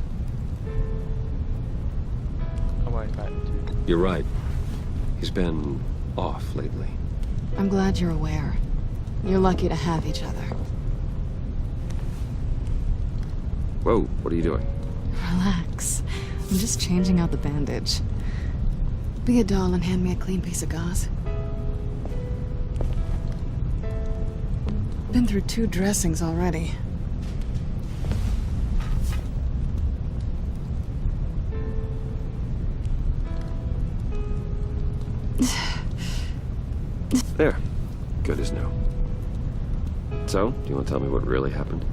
I'm worried about it too. You're right. He's been off lately. I'm glad you're aware. You're lucky to have each other. Whoa, what are you doing? Relax. I'm just changing out the bandage. Be a doll and hand me a clean piece of gauze. Been through 2 dressings already. There. Good as new. So, do you want to tell me what really happened?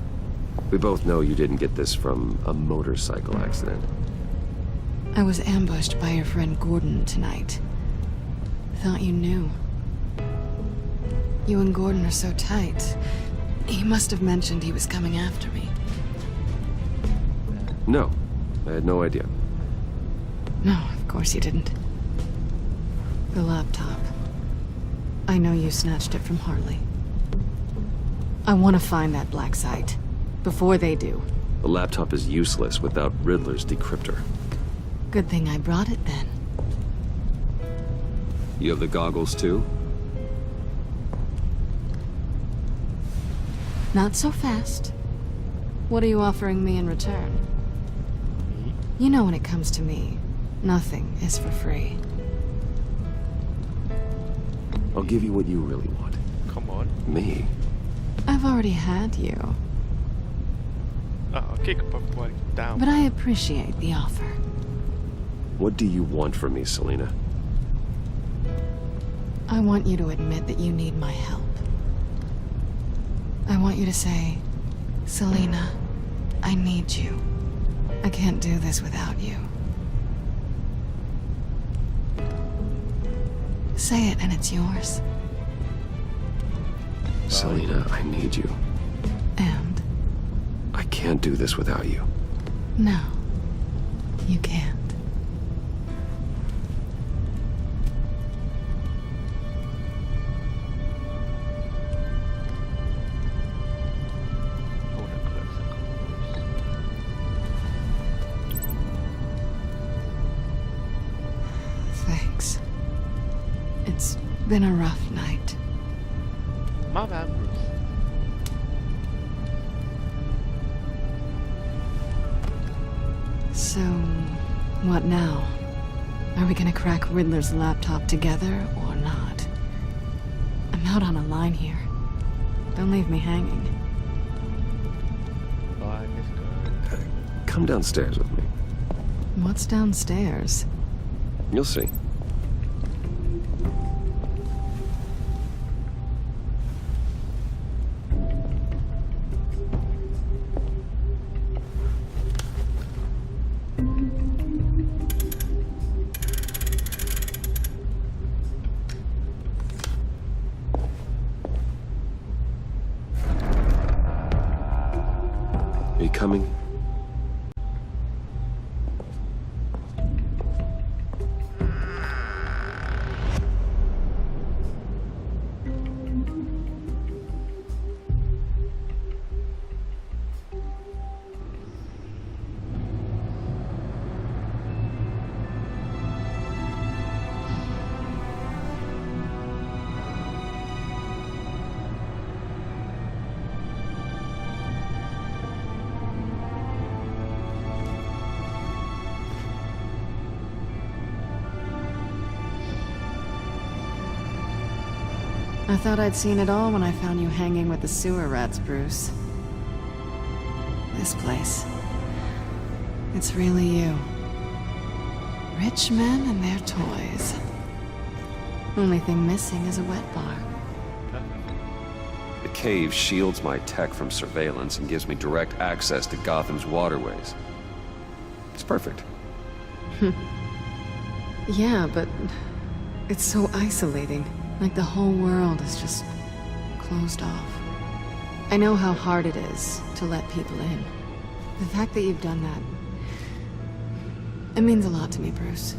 We both know you didn't get this from a motorcycle accident. I was ambushed by your friend Gordon tonight. Thought you knew. You and Gordon are so tight. He must have mentioned he was coming after me. No, I had no idea. No, of course you didn't. The laptop. I know you snatched it from Harley. I want to find that black site. Before they do. The laptop is useless without Riddler's decryptor. Good thing I brought it then. You have the goggles too? Not so fast. What are you offering me in return? You know when it comes to me, nothing is for free. I'll give you what you really want. Come on. Me? I've already had you. I'll kick a boy down. But I appreciate the offer. What do you want from me, Selina? I want you to admit that you need my help. I want you to say, Selina, I need you. I can't do this without you. Say it and it's yours. Selina, I need you. And? I can't do this without you. No, you can't. It's been a rough night. My bad, Bruce. So, what now? Are we gonna crack Riddler's laptop together or not? I'm out on a line here. Don't leave me hanging. Bye, let's go. Come downstairs with me. What's downstairs? You'll see. Are you coming? I thought I'd seen it all when I found you hanging with the sewer rats, Bruce. This place. It's really you. Rich men and their toys. Only thing missing is a wet bar. The cave shields my tech from surveillance and gives me direct access to Gotham's waterways. It's perfect. Yeah, but it's so isolating. Like the whole world is just closed off. I know how hard it is to let people in. The fact that you've done that, it means a lot to me, Bruce.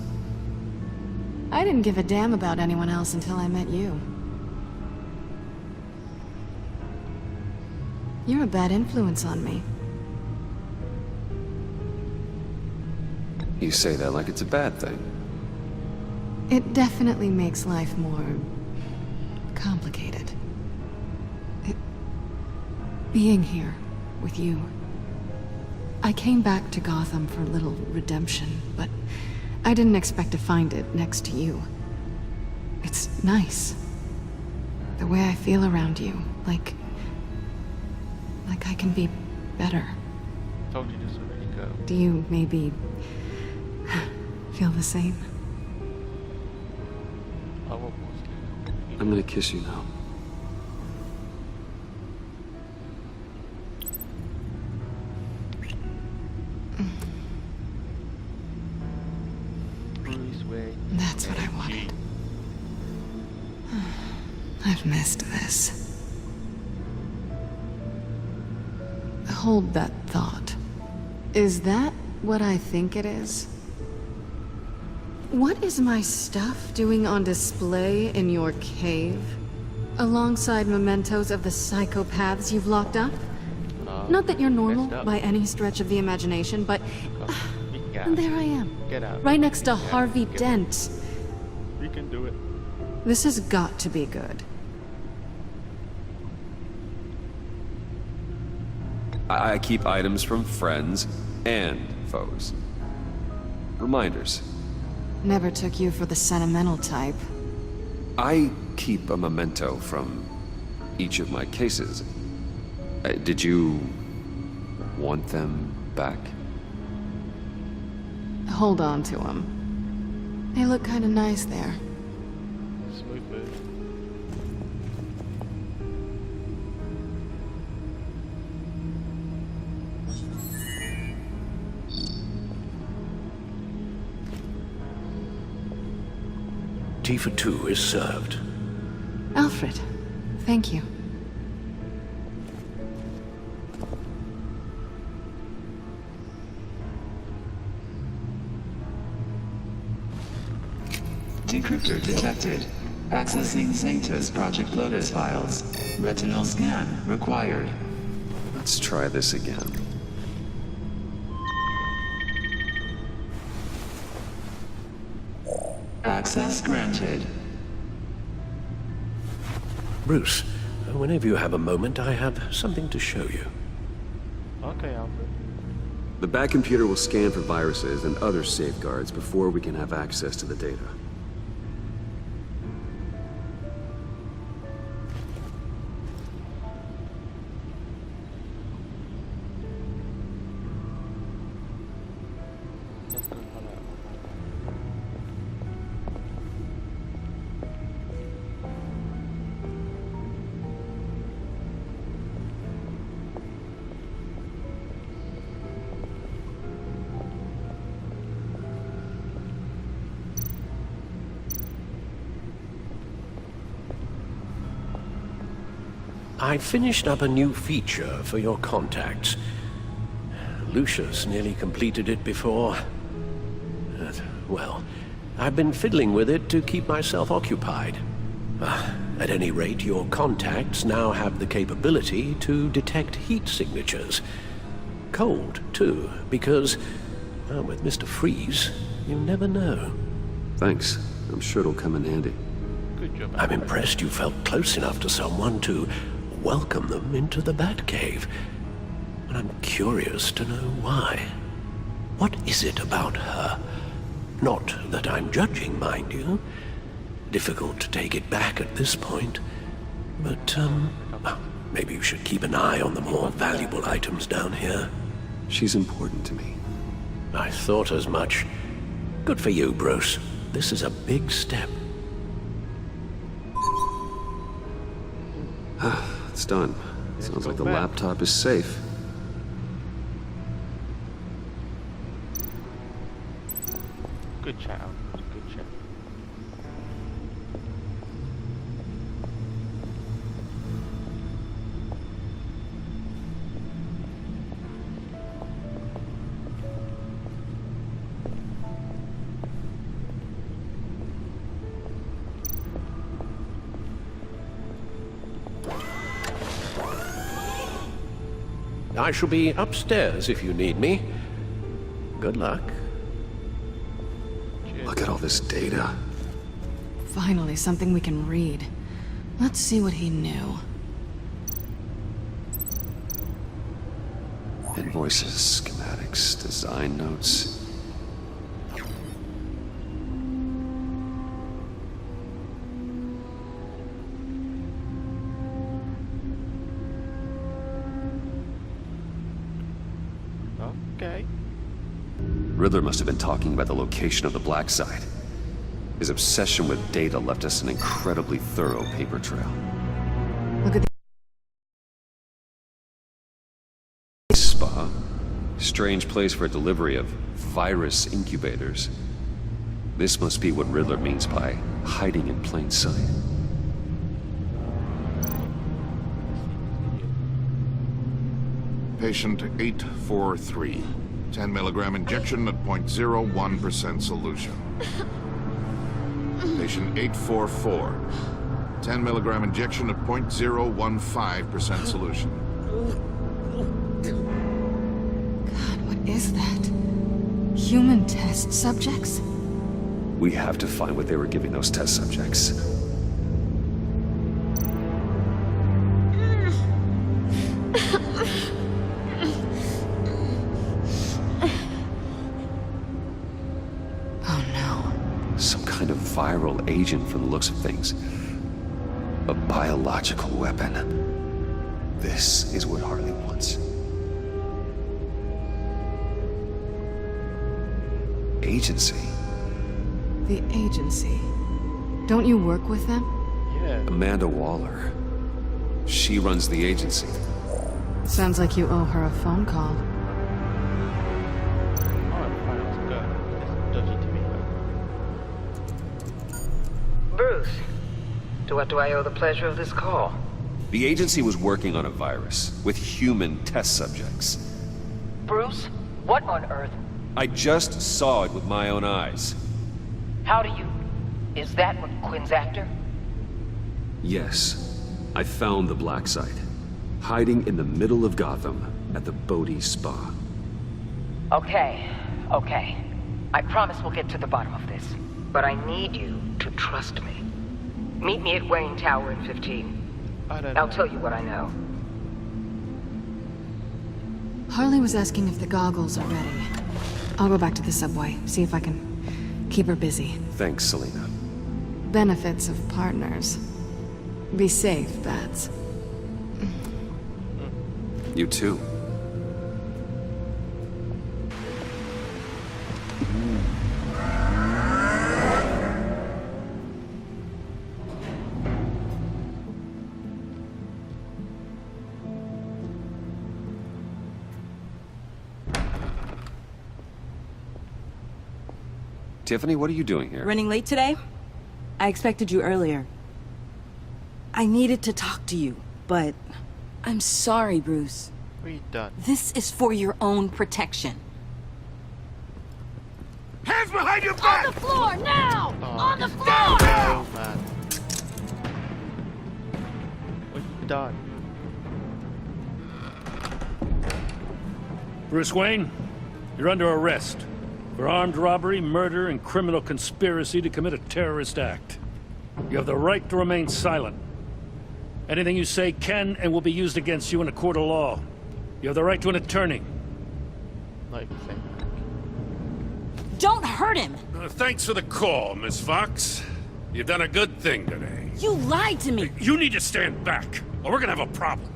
I didn't give a damn about anyone else until I met you. You're a bad influence on me. You say that like it's a bad thing. It definitely makes life more complicated. Being here with you. I came back to Gotham for a little redemption, but I didn't expect to find it next to you. It's nice. The way I feel around you, like I can be better. Told you this already, girl. Do you maybe feel the same? I won't I'm gonna kiss you now. Bruce Wayne. That's what I wanted. I've missed this. Hold that thought. Is that what I think it is? What is my stuff doing on display in your cave? Alongside mementos of the psychopaths you've locked up? Not that you're normal by any stretch of the imagination, but... and there I am. Get out. Right next to Harvey Dent. We can do it. This has got to be good. I keep items from friends and foes. Reminders. Never took you for the sentimental type. I keep a memento from each of my cases. Did you want them back? Hold on to them. They look kind of nice there. Smooth move. Tea for two is served. Alfred, thank you. Decryptor detected. Accessing Sanctus Project Lotus files. Retinal scan required. Let's try this again. Access granted. Bruce, whenever you have a moment, I have something to show you. Okay, Alfred. The back computer will scan for viruses and other safeguards before we can have access to the data. I finished up a new feature for your contacts. Lucius nearly completed it before. Well, I've been fiddling with it to keep myself occupied. At any rate, your contacts now have the capability to detect heat signatures. Cold, too, because, well, with Mr. Freeze, you never know. Thanks. I'm sure it'll come in handy. Good job. I'm impressed you felt close enough to someone to welcome them into the Batcave. And I'm curious to know why. What is it about her? Not that I'm judging, mind you. Difficult to take it back at this point. But, maybe you should keep an eye on the more valuable items down here. She's important to me. I thought as much. Good for you, Bruce. This is a big step. It's done. Sounds like the laptop is safe. Good chat, Alfred. Good chat. I shall be upstairs if you need me. Good luck. Look at all this data. Finally, something we can read. Let's see what he knew. Invoices, schematics, design notes. Okay. Riddler must have been talking about the location of the Black Site. His obsession with data left us an incredibly thorough paper trail. Look at the spa. Strange place for a delivery of virus incubators. This must be what Riddler means by hiding in plain sight. Patient 843. 10 milligram injection at 0.01% solution. Patient 844. 10 milligram injection at 0.015% solution. God, what is that? Human test subjects? We have to find what they were giving those test subjects. Viral agent from the looks of things. A biological weapon. This is what Harley wants. Agency. The agency. Don't you work with them? Yeah. Amanda Waller. She runs the agency. Sounds like you owe her a phone call. Bruce, to what do I owe the pleasure of this call? The agency was working on a virus with human test subjects. Bruce, what on earth? I just saw it with my own eyes. How do you... Is that what Quinn's after? Yes. I found the Black Site. Hiding in the middle of Gotham at the Bodhi Spa. Okay. I promise we'll get to the bottom of this. But I need you to trust me. Meet me at Wayne Tower in 15. I'll tell you what I know. Harley was asking if the goggles are ready. I'll go back to the subway, see if I can keep her busy. Thanks, Selena. Benefits of partners. Be safe, Bats. You too. Tiffany, what are you doing here? Running late today? I expected you earlier. I needed to talk to you, but I'm sorry, Bruce. What are you done? This is for your own protection. Hands behind your back! On the floor, now! Oh, On the floor! Oh, man. What have you done? Bruce Wayne, you're under arrest for armed robbery, murder, and criminal conspiracy to commit a terrorist act. You have the right to remain silent. Anything you say can and will be used against you in a court of law. You have the right to an attorney. Not even saying Don't hurt him! Thanks for the call, Miss Fox. You've done a good thing today. You lied to me! You need to stand back, or we're gonna have a problem.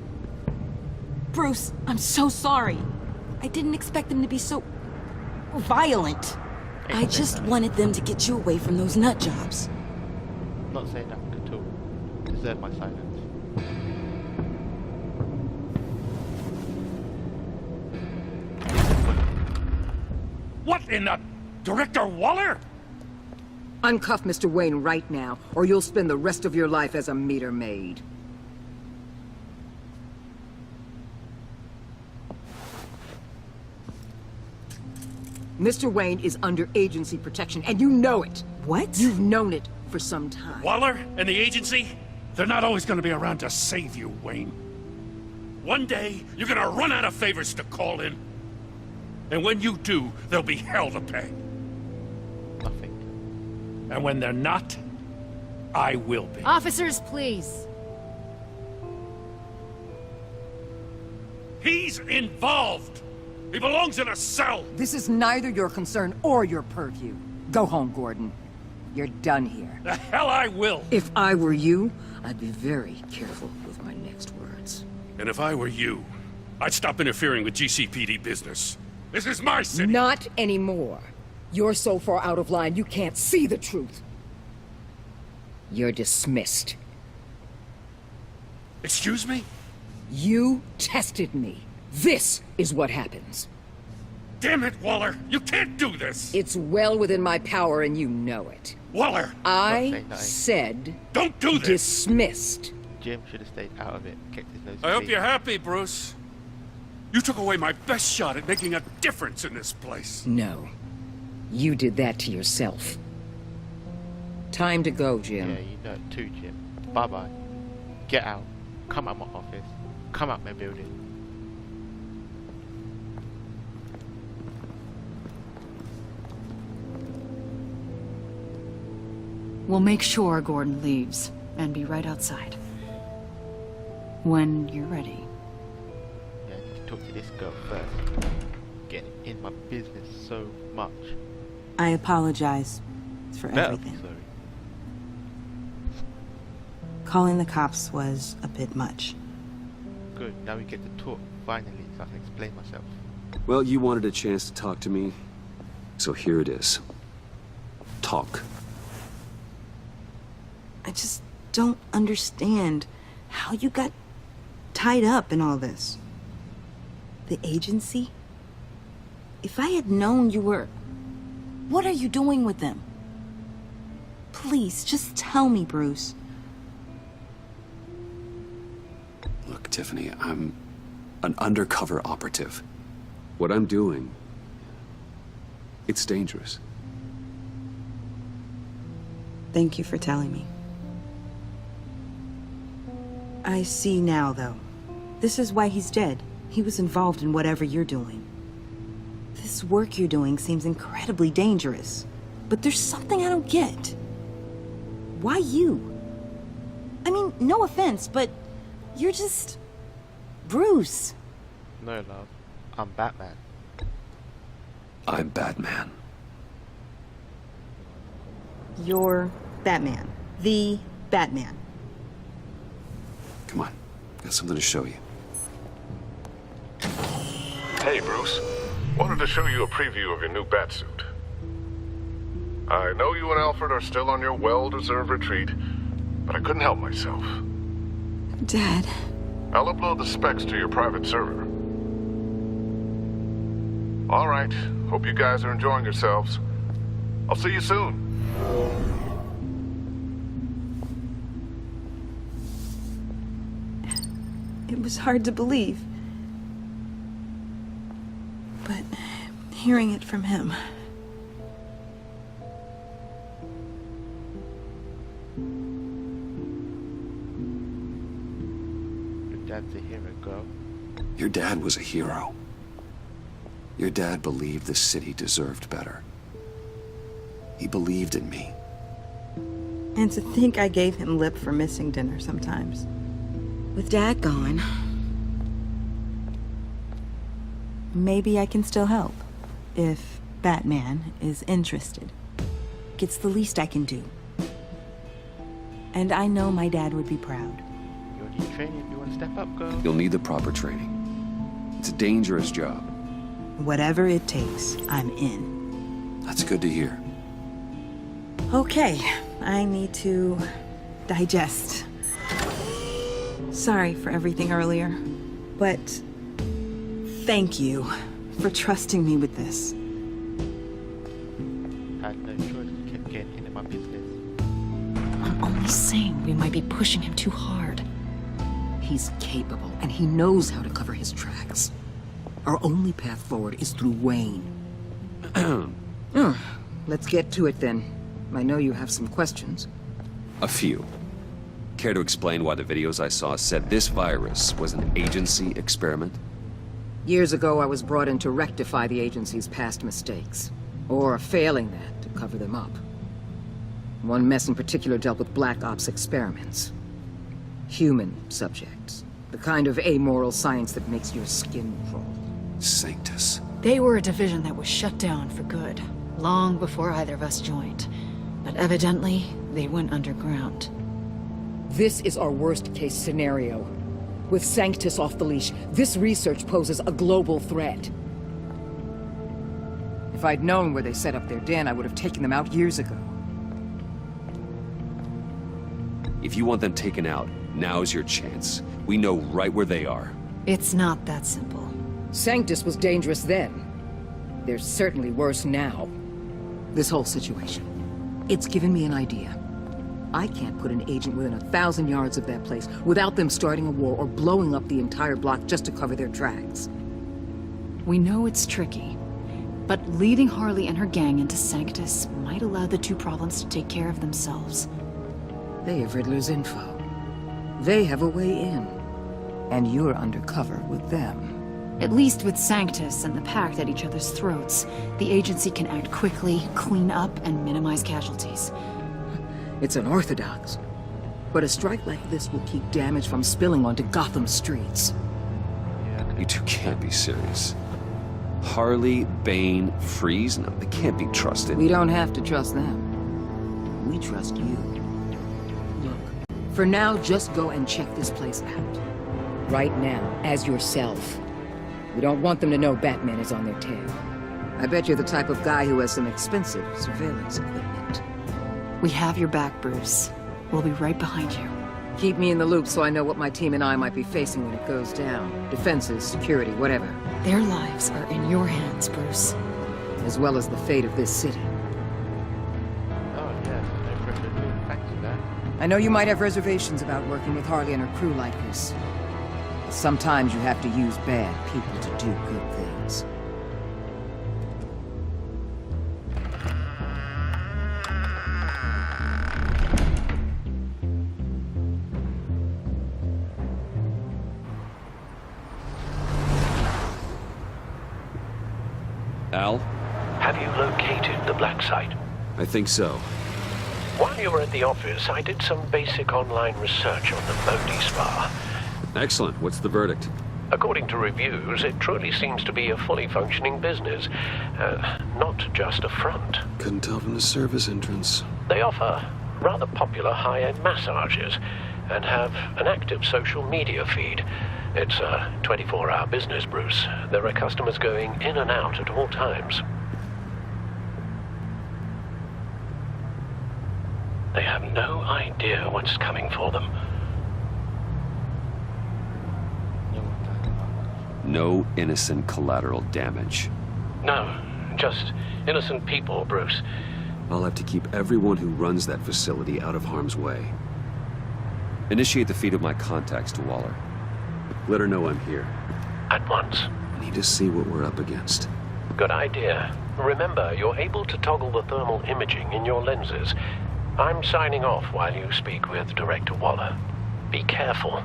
Bruce, I'm so sorry. I didn't expect them to be so violent. I just wanted them to get you away from those nut jobs. I'm not saying that at all. Deserve my silence. What in the... Director Waller? Uncuff Mr. Wayne right now, or you'll spend the rest of your life as a meter maid. Mr. Wayne is under agency protection, and you know it. What? You've known it for some time. Waller and the agency? They're not always gonna be around to save you, Wayne. One day, you're gonna run out of favors to call in. And when you do, there'll be hell to pay. Nothing. And when they're not, I will be. Officers, please. He's involved! He belongs in a cell! This is neither your concern or your purview. Go home, Gordon. You're done here. The hell I will! If I were you, I'd be very careful with my next words. And if I were you, I'd stop interfering with GCPD business. This is my city! Not anymore. You're so far out of line, you can't see the truth. You're dismissed. Excuse me? You tested me. This is what happens. Damn it, Waller! You can't do this! It's well within my power and you know it. Waller! I said... Don't do this! Dismissed. Jim should have stayed out of it. Kept his nose I hope clean. you're happy, Bruce. You took away my best shot at making a difference in this place. No. You did that to yourself. Time to go, Jim. Yeah, you know it too, Jim. Bye-bye. Get out. Come out my office. Come out my building. We'll make sure Gordon leaves, and be right outside. When you're ready. Yeah, I need to talk to this girl first. Getting in my business so much. I apologize for Better be everything. sorry. Calling the cops was a bit much. Good, now we get to talk, finally, so I can explain myself. Well, you wanted a chance to talk to me, so here it is. Talk. I just don't understand how you got tied up in all this. The agency? If I had known you were... What are you doing with them? Please, just tell me, Bruce. Look, Tiffany, I'm an undercover operative. What I'm doing, it's dangerous. Thank you for telling me. I see now, though. This is why he's dead. He was involved in whatever you're doing. This work you're doing seems incredibly dangerous. But there's something I don't get. Why you? I mean, no offense, but You're just... Bruce. No, love. I'm Batman. I'm Batman. You're Batman. The Batman. Come on. Got something to show you. Hey, Bruce. Wanted to show you a preview of your new Batsuit. I know you and Alfred are still on your well-deserved retreat, but I couldn't help myself. Dad. I'll upload the specs to your private server. All right. Hope you guys are enjoying yourselves. I'll see you soon. It was hard to believe. But hearing it from him... Your dad's a hero, girl. Your dad was a hero. Your dad believed the city deserved better. He believed in me. And to think I gave him lip for missing dinner sometimes. With Dad gone, maybe I can still help. If Batman is interested. It's the least I can do. And I know my dad would be proud. You'll need training if you want to step up, girl. You'll need the proper training. It's a dangerous job. Whatever it takes, I'm in. That's good to hear. Okay, I need to digest. Sorry for everything earlier, but thank you for trusting me with this. Had no choice, kept getting into my business. I'm only saying we might be pushing him too hard. He's capable, and he knows how to cover his tracks. Our only path forward is through Wayne. Let's get to it then. I know you have some questions. A few. Care to explain why the videos I saw said this virus was an agency experiment? Years ago, I was brought in to rectify the agency's past mistakes. Or failing that, to cover them up. One mess in particular dealt with Black Ops experiments. Human subjects. The kind of amoral science that makes your skin crawl. Sanctus. They were a division that was shut down for good, long before either of us joined. But evidently, they went underground. This is our worst-case scenario. With Sanctus off the leash, this research poses a global threat. If I'd known where they set up their den, I would have taken them out years ago. If you want them taken out, now's your chance. We know right where they are. It's not that simple. Sanctus was dangerous then. They're certainly worse now. This whole situation, it's given me an idea. I can't put an agent within 1,000 yards of that place without them starting a war or blowing up the entire block just to cover their tracks. We know it's tricky, but leading Harley and her gang into Sanctus might allow the two problems to take care of themselves. They have Riddler's info. They have a way in. And you're undercover with them. At least with Sanctus and the Pact at each other's throats, the agency can act quickly, clean up, and minimize casualties. It's unorthodox. But a strike like this will keep damage from spilling onto Gotham streets. You two can't be serious. Harley, Bane, Freeze? No, they can't be trusted. We don't have to trust them. We trust you. Look, for now, just go and check this place out. Right now, as yourself. We don't want them to know Batman is on their tail. I bet you're the type of guy who has some expensive surveillance equipment. We have your back, Bruce. We'll be right behind you. Keep me in the loop so I know what my team and I might be facing when it goes down. Defenses, security, whatever. Their lives are in your hands, Bruce. As well as the fate of this city. Oh, yeah, no pressure too. Thanks for that. I know you might have reservations about working with Harley and her crew like this. But sometimes you have to use bad people to do good things. Al? Have you located the black site? I think so. While you were at the office, I did some basic online research on the Modi Spa. Excellent. What's the verdict? According to reviews, it truly seems to be a fully functioning business, not just a front. Couldn't tell from the service entrance. They offer rather popular high-end massages and have an active social media feed. It's a 24-hour business, Bruce. There are customers going in and out at all times. They have no idea what's coming for them. No innocent collateral damage. No, just innocent people, Bruce. I'll have to keep everyone who runs that facility out of harm's way. Initiate the feed of my contacts to Waller. Let her know I'm here. At once. I need to see what we're up against. Good idea. Remember, you're able to toggle the thermal imaging in your lenses. I'm signing off while you speak with Director Waller. Be careful.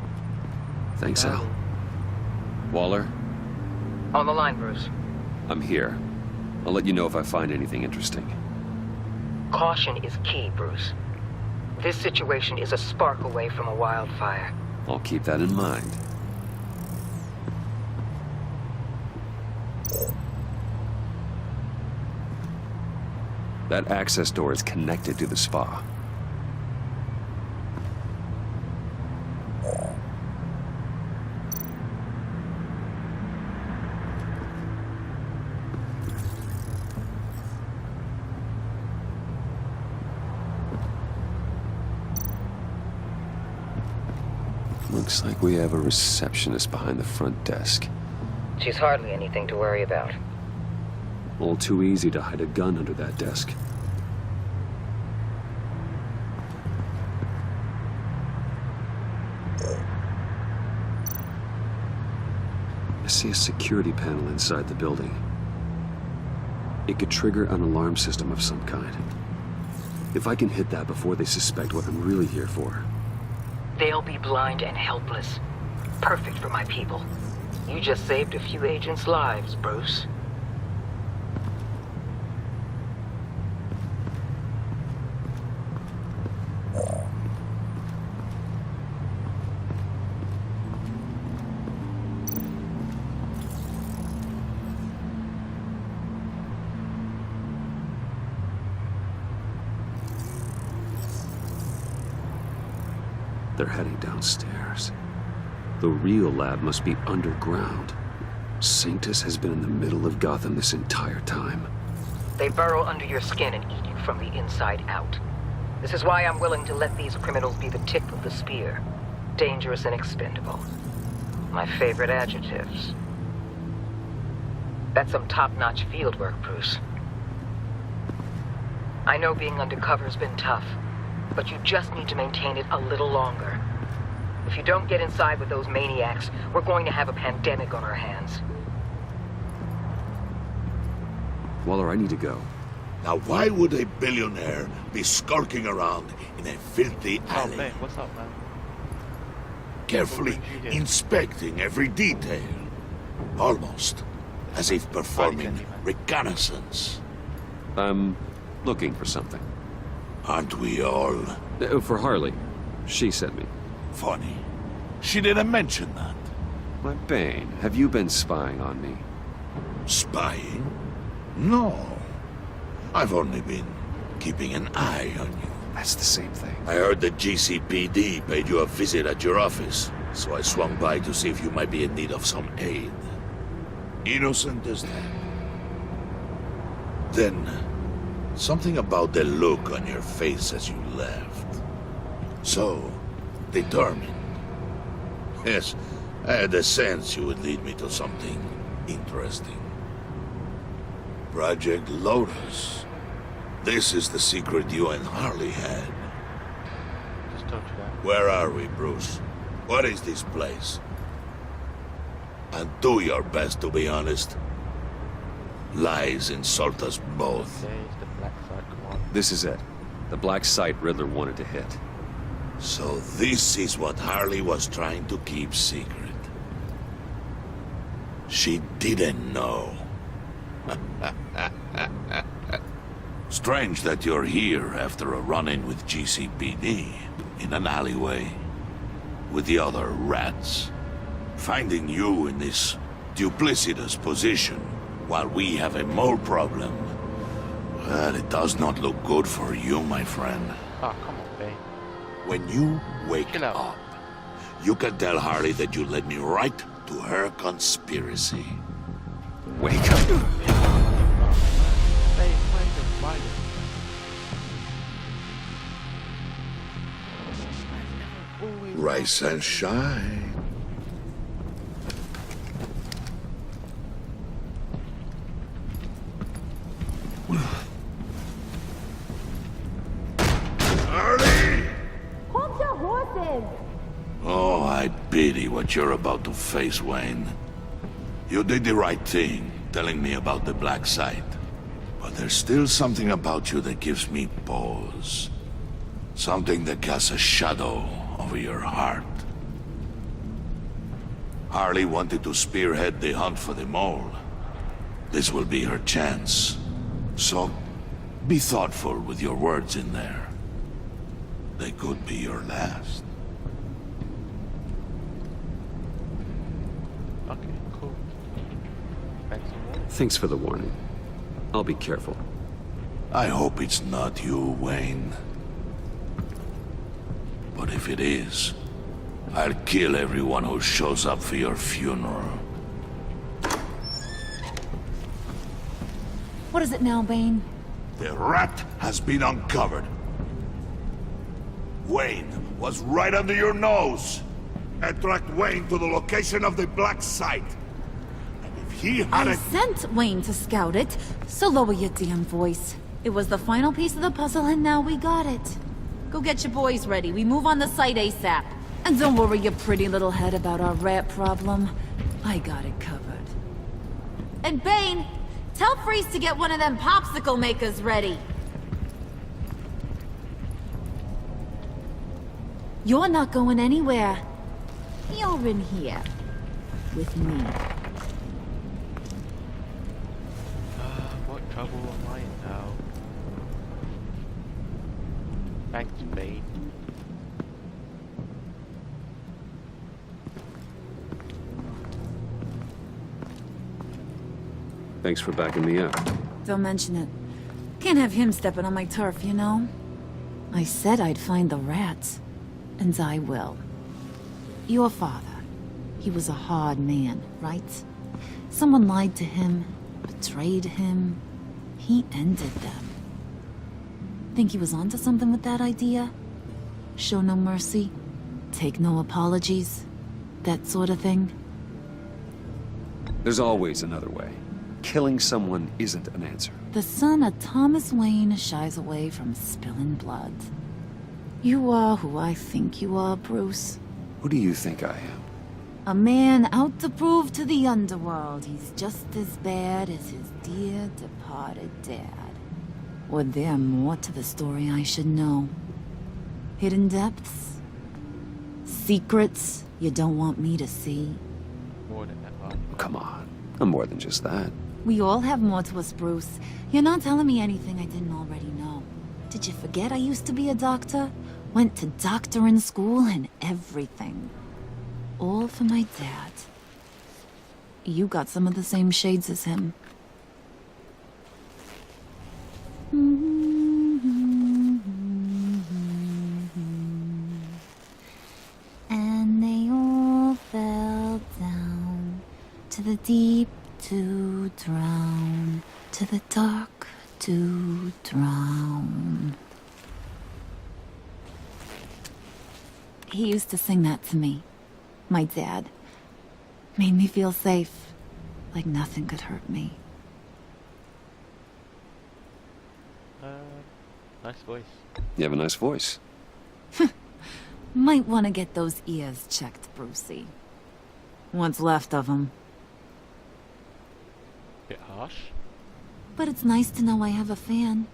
Thanks, Al. Waller? On the line, Bruce. I'm here. I'll let you know if I find anything interesting. Caution is key, Bruce. This situation is a spark away from a wildfire. I'll keep that in mind. That access door is connected to the spa. Looks like we have a receptionist behind the front desk. She's hardly anything to worry about. All too easy to hide a gun under that desk. I see a security panel inside the building. It could trigger an alarm system of some kind. If I can hit that before they suspect what I'm really here for. They'll be blind and helpless. Perfect for my people. You just saved a few agents' lives, Bruce. They're heading downstairs. The real lab must be underground. Sanctus has been in the middle of Gotham this entire time. They burrow under your skin and eat you from the inside out. This is why I'm willing to let these criminals be the tip of the spear. Dangerous and expendable. My favorite adjectives. That's some top-notch field work, Bruce. I know being undercover's been tough, but you just need to maintain it a little longer. If you don't get inside with those maniacs, we're going to have a pandemic on our hands. Waller, I need to go. Now why would a billionaire be skulking around in a filthy alley? Oh man, what's up, man? Carefully inspecting every detail. Almost as if performing reconnaissance. I'm looking for something. Aren't we all? For Harley. She sent me. Funny. She didn't mention that. My Bane, have you been spying on me? Spying? No. I've only been keeping an eye on you. That's the same thing. I heard that GCPD paid you a visit at your office, so I swung by to see if you might be in need of some aid. Innocent as that. Then, something about the look on your face as you left. So, determined. Yes, I had a sense you would lead me to something interesting. Project Lotus. This is the secret you and Harley had. Just don't do that. Where are we, Bruce? What is this place? And do your best to be honest. Lies insult us both. There's the black site, come on. This is it. The black site Riddler wanted to hit. So this is what Harley was trying to keep secret. She didn't know. Strange that you're here after a run-in with GCPD in an alleyway. with the other rats. Finding you in this duplicitous position while we have a mole problem, well, it does not look good for you, my friend. Oh, come on, babe. When you wake up, you can tell Harley that you led me right to her conspiracy. Wake up. Rise and shine. Harley! Hold your horses! Oh, I pity what you're about to face, Wayne. You did the right thing, telling me about the black site. But there's still something about you that gives me pause. Something that casts a shadow over your heart. Harley wanted to spearhead the hunt for the mole. This will be her chance. So, be thoughtful with your words in there. They could be your last. Okay, cool. Thanks for warning. Thanks for the warning. I'll be careful. I hope it's not you, Wayne. But if it is, I'll kill everyone who shows up for your funeral. What is it now, Bane? The rat has been uncovered. Wayne was right under your nose. I tracked Wayne to the location of the black site. And if he I hadn't... sent Wayne to scout it, so lower your damn voice. It was the final piece of the puzzle and now we got it. Go get your boys ready. We move on the site ASAP. And don't worry your pretty little head about our rat problem. I got it covered. And Bane, tell Freeze to get one of them popsicle makers ready. You're not going anywhere. You're in here. With me. What trouble am I in now? Thanks, Bane. Thanks for backing me up. Don't mention it. Can't have him stepping on my turf, you know? I said I'd find the rats. And I will. Your father. He was a hard man, right? Someone lied to him, betrayed him. He ended them. Think he was onto something with that idea? Show no mercy? Take no apologies? That sort of thing? There's always another way. Killing someone isn't an answer. The son of Thomas Wayne shies away from spilling blood. You are who I think you are, Bruce. Who do you think I am? A man out to prove to the underworld he's just as bad as his dear departed dad. Or there more to the story I should know? Hidden depths? Secrets you don't want me to see? More than that, huh? Come on. I'm more than just that. We all have more to us, Bruce. You're not telling me anything I didn't already know. Did you forget I used to be a doctor? Went to doctoring school and everything. All for my dad. You got some of the same shades as him. And they all fell down to the deep to drown, to the dark to drown. He used to sing that to me. My dad. Made me feel safe. Like nothing could hurt me. Nice voice. You have a nice voice. Might want to get those ears checked, Brucey. What's left of them. Bit harsh. But it's nice to know I have a fan.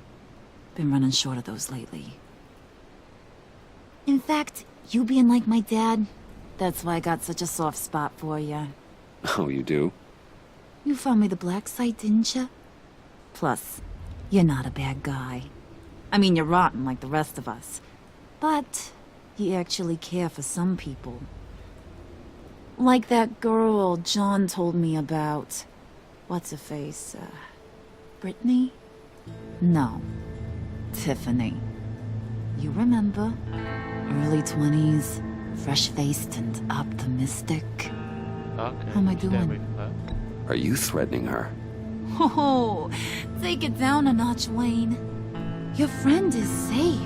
Been running short of those lately. In fact, you being like my dad, that's why I got such a soft spot for you. Oh, you do? You found me the black site, didn't you? Plus, you're not a bad guy. I mean, you're rotten like the rest of us. But you actually care for some people. Like that girl John told me about. What's her face? Brittany? No. Tiffany. You remember? Early 20s, fresh-faced and optimistic. Okay. How am I doing? Are you threatening her? Oh, take it down a notch, Wayne. Your friend is safe.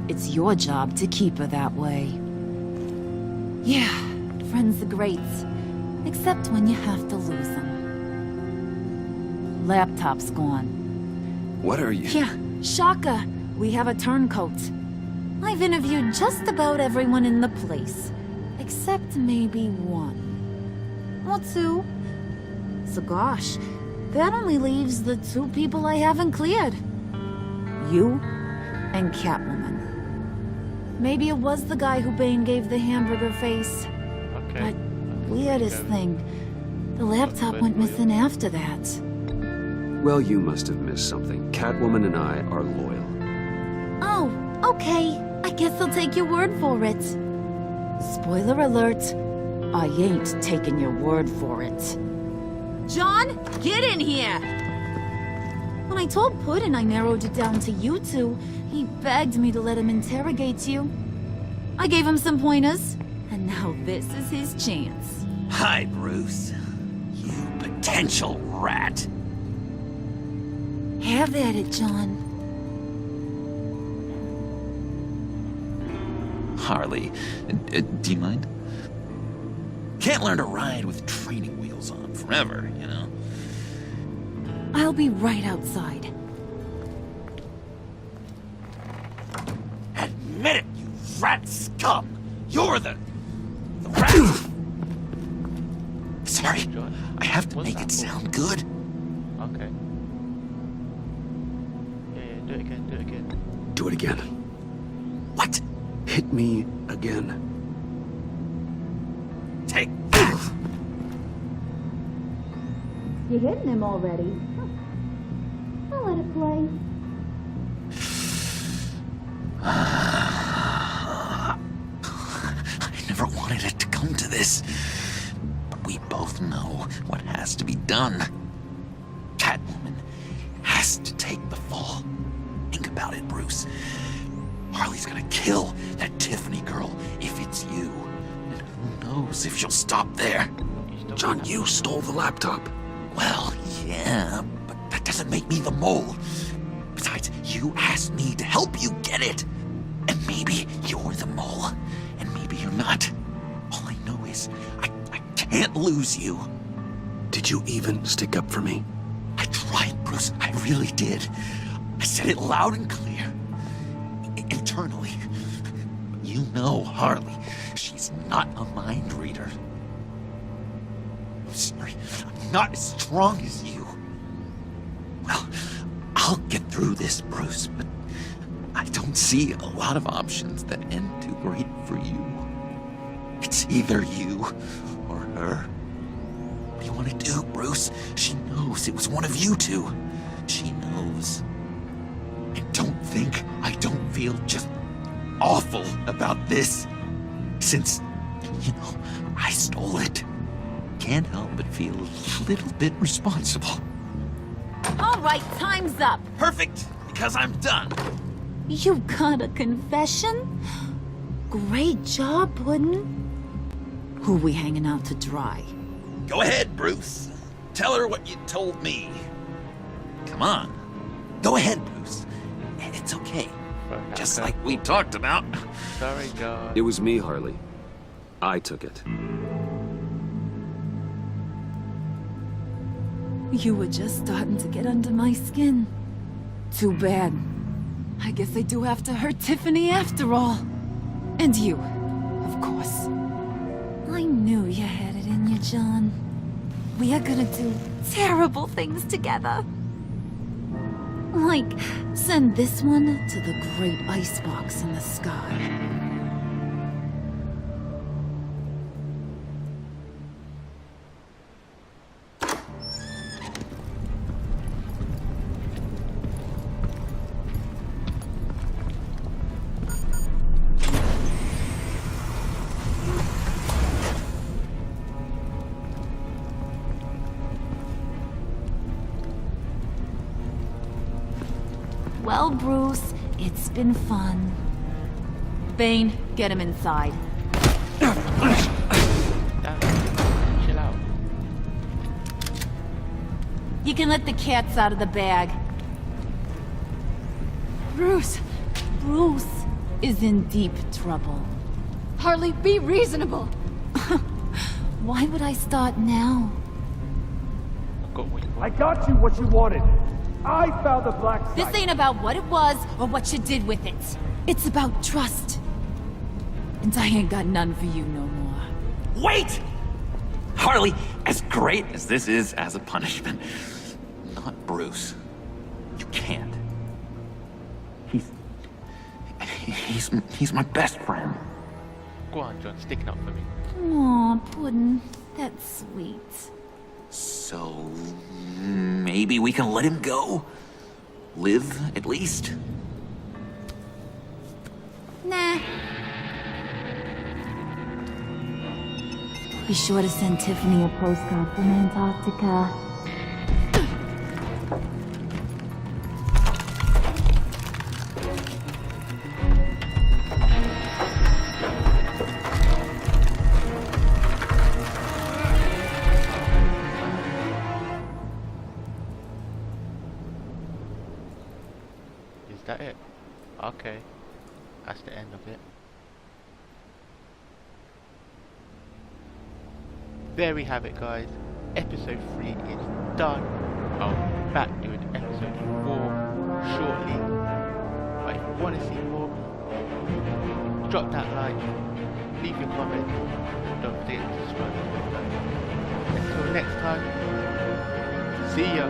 It's your job to keep her that way. Yeah, friends are great. Except when you have to lose them. Laptop's gone. What are you? Yeah, shocker. We have a turncoat. I've interviewed just about everyone in the place. Except maybe one. Or two. So gosh, that only leaves the two people I haven't cleared. You and Catwoman. Maybe it was the guy who Bane gave the hamburger face. Okay. But weirdest thing, the laptop went missing after that. Well, you must have missed something. Catwoman and I are loyal. Oh, okay. I guess I'll take your word for it. Spoiler alert, I ain't taking your word for it. John, get in here! When I told Puddin' I narrowed it down to you two, he begged me to let him interrogate you. I gave him some pointers, and now this is his chance. Hi, Bruce. You potential rat. Have at it, John. Harley, do you mind? Can't learn to ride with training wheels on forever, you know? I'll be right outside. Admit it, you rat scum! You're the rat! Sorry, I have to make it sound good. Okay. Yeah, do it again, do it again. Do it again. What? Hit me again. Take that! You're hitting him already. I'll let it play. I never wanted it to come to this. But we both know what has to be done. Catwoman has to take the fall. Think about it, Bruce. Harley's gonna kill that Tiffany girl if it's you. And who knows if she'll stop there. John, you stole the laptop. Well, yeah, but that doesn't make me the mole. Besides, you asked me to help you get it. And maybe you're the mole, and maybe you're not. All I know is I can't lose you. Did you even stick up for me? I tried, Bruce. I really did. I said it loud and clear. Internally. You know Harley. She's not a mind reader. I'm sorry. I'm not as strong as you. Well, I'll get through this, Bruce, but I don't see a lot of options that end too great for you. It's either you or her. What do you want to do, Bruce? She knows it was one of you two. She knows. And don't think I don't feel just awful about this. Since, you know, I stole it. Can't help but feel a little bit responsible. All right, time's up. Perfect, because I'm done. You got a confession? Great job, Puddin'. Who we hanging out to dry? Go ahead, Bruce. Tell her what you told me. Come on. Go ahead, Bruce. It's okay. Just like we talked about. Sorry, God. It was me, Harley. I took it. You were just starting to get under my skin. Too bad. I guess I do have to hurt Tiffany after all. And you, of course. I knew you had it in you, John. We are gonna do terrible things together. Like, send this one to the great icebox in the sky. all, Bruce. It's been fun. Bane, get him inside. Chill out. You can let the cats out of the bag. Bruce! Bruce is in deep trouble. Harley, be reasonable! Why would I start now? I got you what you wanted. I found the black site. This ain't about what it was or what you did with it. It's about trust. And I ain't got none for you no more. Wait! Harley, as great as this is as a punishment, not Bruce. You can't. He's my best friend. Go on, John, sticking up for me. Aw, Puddin'. That's sweet. So maybe we can let him go? Live, at least? Nah. Be sure to send Tiffany a postcard from Antarctica. Is that it? Okay. That's the end of it. There we have it, guys. Episode 3 is done. I'll be back doing episode 4 shortly. But if you want to see more, drop that like, leave your comment, don't forget to subscribe to the video. Until next time, see ya.